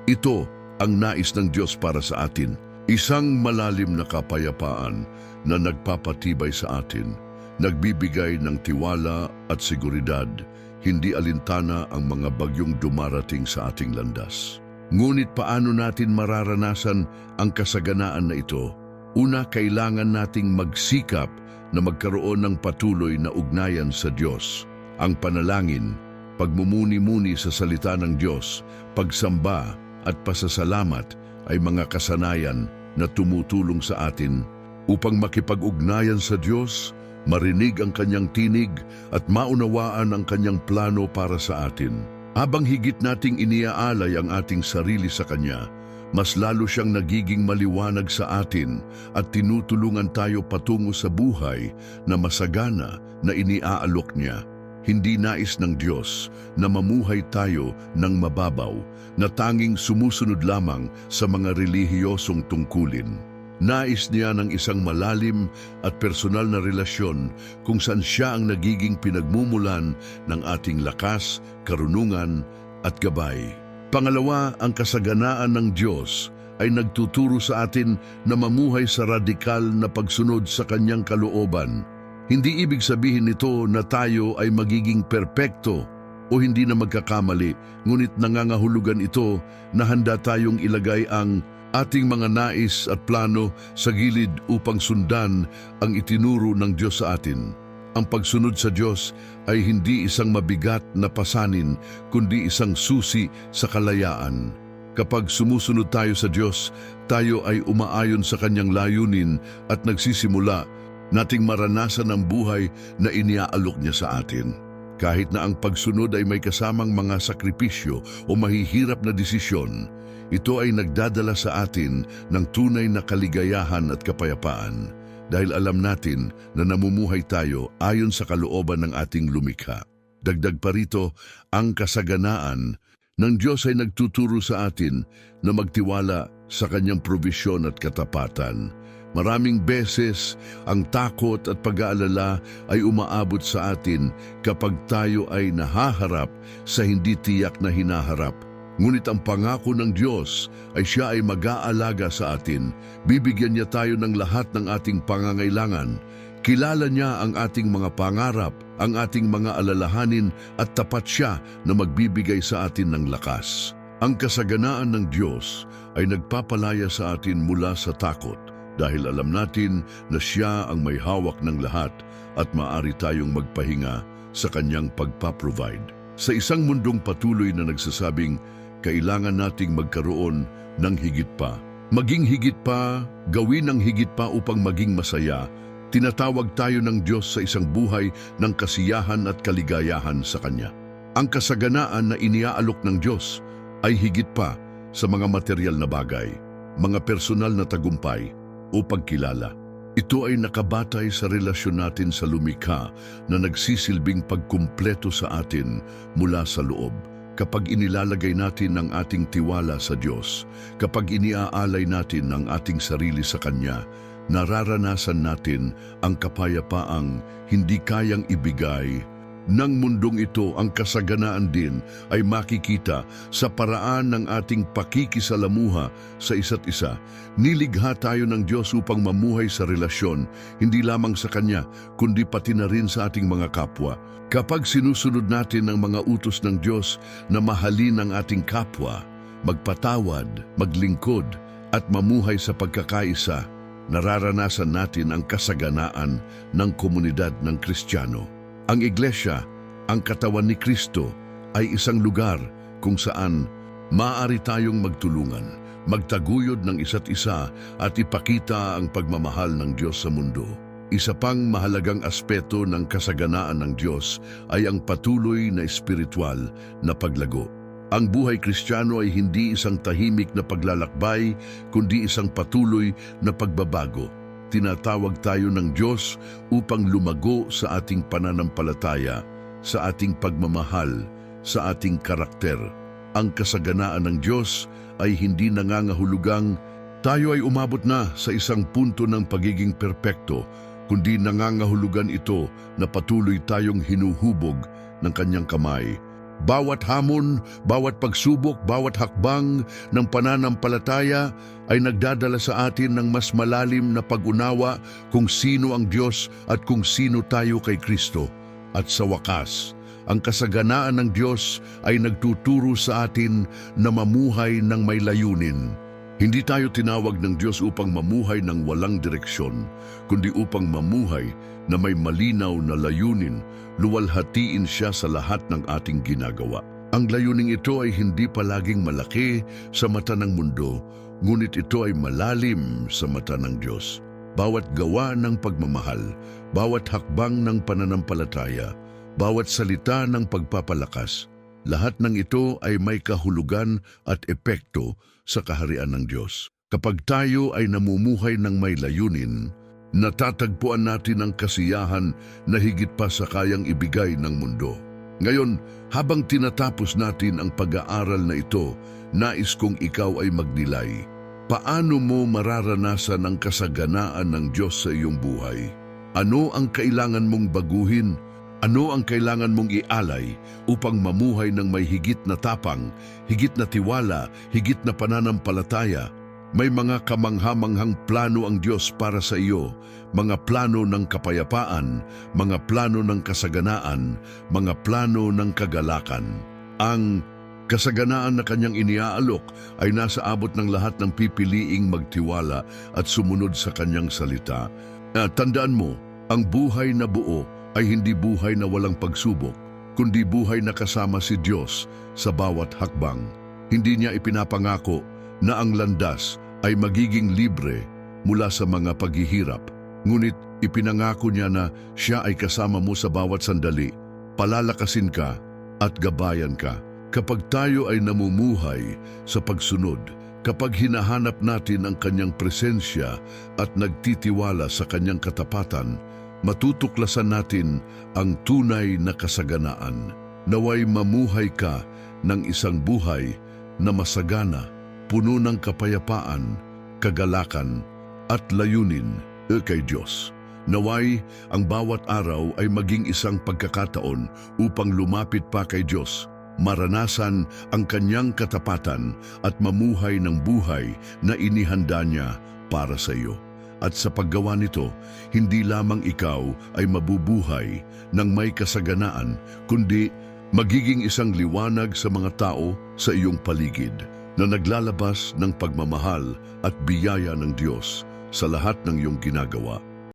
Ito ang nais ng Diyos para sa atin, isang malalim na kapayapaan na nagpapatibay sa atin, nagbibigay ng tiwala at seguridad, hindi alintana ang mga bagyong dumarating sa ating landas. Ngunit paano natin mararanasan ang kasaganaan na ito? Una, kailangan nating magsikap na magkaroon ng patuloy na ugnayan sa Diyos. Ang panalangin, pagmumuni-muni sa salita ng Diyos, pagsamba at pasasalamat ay mga kasanayan na tumutulong sa atin upang makipag-ugnayan sa Diyos, marinig ang kanyang tinig at maunawaan ang kanyang plano para sa atin. Habang higit nating iniaalay ang ating sarili sa Kanya, mas lalo siyang nagiging maliwanag sa atin at tinutulungan tayo patungo sa buhay na masagana na iniaalok niya. Hindi nais ng Diyos na mamuhay tayo ng mababaw, na tanging sumusunod lamang sa mga relihiyosong tungkulin. Nais niya ng isang malalim at personal na relasyon kung saan siya ang nagiging pinagmumulan ng ating lakas, karunungan at gabay. Pangalawa, ang kasaganaan ng Diyos ay nagtuturo sa atin na mamuhay sa radikal na pagsunod sa kanyang kalooban. Hindi ibig sabihin nito na tayo ay magiging perpekto o hindi na magkakamali, ngunit nangangahulugan ito na handa tayong ilagay ang ating mga nais at plano sa gilid upang sundan ang itinuro ng Diyos sa atin. Ang pagsunod sa Diyos ay hindi isang mabigat na pasanin, kundi isang susi sa kalayaan. Kapag sumusunod tayo sa Diyos, tayo ay umaayon sa kanyang layunin at nagsisimula nating maranasan ang buhay na iniaalok niya sa atin. Kahit na ang pagsunod ay may kasamang mga sakripisyo o mahihirap na desisyon, ito ay nagdadala sa atin ng tunay na kaligayahan at kapayapaan dahil alam natin na namumuhay tayo ayon sa kalooban ng ating lumikha. Dagdag pa rito, ang kasaganaan ng Diyos ay nagtuturo sa atin na magtiwala sa kanyang probisyon at katapatan. Maraming beses, ang takot at pag-aalala ay umaabot sa atin kapag tayo ay nahaharap sa hindi tiyak na hinaharap. Ngunit ang pangako ng Diyos ay Siya ay mag-aalaga sa atin. Bibigyan niya tayo ng lahat ng ating pangangailangan. Kilala niya ang ating mga pangarap, ang ating mga alalahanin at tapat siya na magbibigay sa atin ng lakas. Ang kasaganaan ng Diyos ay nagpapalaya sa atin mula sa takot dahil alam natin na siya ang may hawak ng lahat at maaari tayong magpahinga sa kanyang pagpaprovide. Sa isang mundong patuloy na nagsasabing kailangan nating magkaroon ng higit pa. Maging higit pa, gawin ng higit pa upang maging masaya, tinatawag tayo ng Diyos sa isang buhay ng kasiyahan at kaligayahan sa Kanya. Ang kasaganaan na iniaalok ng Diyos ay higit pa sa mga material na bagay, mga personal na tagumpay o pagkilala. Ito ay nakabatay sa relasyon natin sa lumikha na nagsisilbing pagkumpleto sa atin mula sa loob. Kapag inilalagay natin ang ating tiwala sa Diyos, kapag iniaalay natin ang ating sarili sa Kanya, nararanasan natin ang kapayapaang hindi kayang ibigay ng mundong ito. Ang kasaganaan din ay makikita sa paraan ng ating pakikisalamuha sa isa't isa. Niligha tayo ng Diyos upang mamuhay sa relasyon, hindi lamang sa Kanya, kundi pati na rin sa ating mga kapwa. Kapag sinusunod natin ang mga utos ng Diyos na mahalin ang ating kapwa, magpatawad, maglingkod, at mamuhay sa pagkakaisa, nararanasan natin ang kasaganaan ng komunidad ng Kristiyano. Ang iglesia, ang katawan ni Kristo, ay isang lugar kung saan maaari tayong magtulungan, magtaguyod ng isa't isa at ipakita ang pagmamahal ng Diyos sa mundo. Isa pang mahalagang aspeto ng kasaganaan ng Diyos ay ang patuloy na espiritual na paglago. Ang buhay Kristiyano ay hindi isang tahimik na paglalakbay, kundi isang patuloy na pagbabago. Tinatawag tayo ng Diyos upang lumago sa ating pananampalataya, sa ating pagmamahal, sa ating karakter. Ang kasaganaan ng Diyos ay hindi nangangahulugang tayo ay umabot na sa isang punto ng pagiging perpekto, kundi nangangahulugan ito na patuloy tayong hinuhubog ng Kanyang kamay. Bawat hamon, bawat pagsubok, bawat hakbang ng pananampalataya ay nagdadala sa atin ng mas malalim na pag-unawa kung sino ang Diyos at kung sino tayo kay Kristo. At sa wakas, ang kasaganaan ng Diyos ay nagtuturo sa atin na mamuhay ng may layunin. Hindi tayo tinawag ng Diyos upang mamuhay ng walang direksyon, kundi upang mamuhay na may malinaw na layunin, luwalhatiin siya sa lahat ng ating ginagawa. Ang layuning ito ay hindi palaging malaki sa mata ng mundo, ngunit ito ay malalim sa mata ng Diyos. Bawat gawa ng pagmamahal, bawat hakbang ng pananampalataya, bawat salita ng pagpapalakas, lahat ng ito ay may kahulugan at epekto sa kaharian ng Diyos. Kapag tayo ay namumuhay ng may layunin, natatagpuan natin ang kasiyahan na higit pa sa kayang ibigay ng mundo. Ngayon, habang tinatapos natin ang pag-aaral na ito, nais kong ikaw ay magnilay. Paano mo mararanasan ang kasaganaan ng Diyos sa iyong buhay? Ano ang kailangan mong baguhin? Ano ang kailangan mong ialay upang mamuhay ng may higit na tapang, higit na tiwala, higit na pananampalataya? May mga kamangha-manghang plano ang Diyos para sa iyo, mga plano ng kapayapaan, mga plano ng kasaganaan, mga plano ng kagalakan. Ang kasaganaan na Kanyang iniaalok ay nasa abot ng lahat ng pipiliing magtiwala at sumunod sa Kanyang salita. Tandaan mo, ang buhay na buo ay hindi buhay na walang pagsubok, kundi buhay na kasama si Diyos sa bawat hakbang. Hindi niya ipinapangako na ang landas ay magiging libre mula sa mga paghihirap, ngunit ipinangako niya na siya ay kasama mo sa bawat sandali, palalakasin ka at gabayan ka. Kapag tayo ay namumuhay sa pagsunod, kapag hinahanap natin ang Kanyang presensya at nagtitiwala sa Kanyang katapatan, matutuklasan natin ang tunay na kasaganaan. Naway mamuhay ka ng isang buhay na masagana, puno ng kapayapaan, kagalakan, at layunin kay Diyos. Naway ang bawat araw ay maging isang pagkakataon upang lumapit pa kay Diyos, maranasan ang Kanyang katapatan at mamuhay ng buhay na inihanda niya para sa iyo. At sa paggawa nito, hindi lamang ikaw ay mabubuhay ng may kasaganaan, kundi magiging isang liwanag sa mga tao sa iyong paligid na naglalabas ng pagmamahal at biyaya ng Diyos sa lahat ng iyong ginagawa.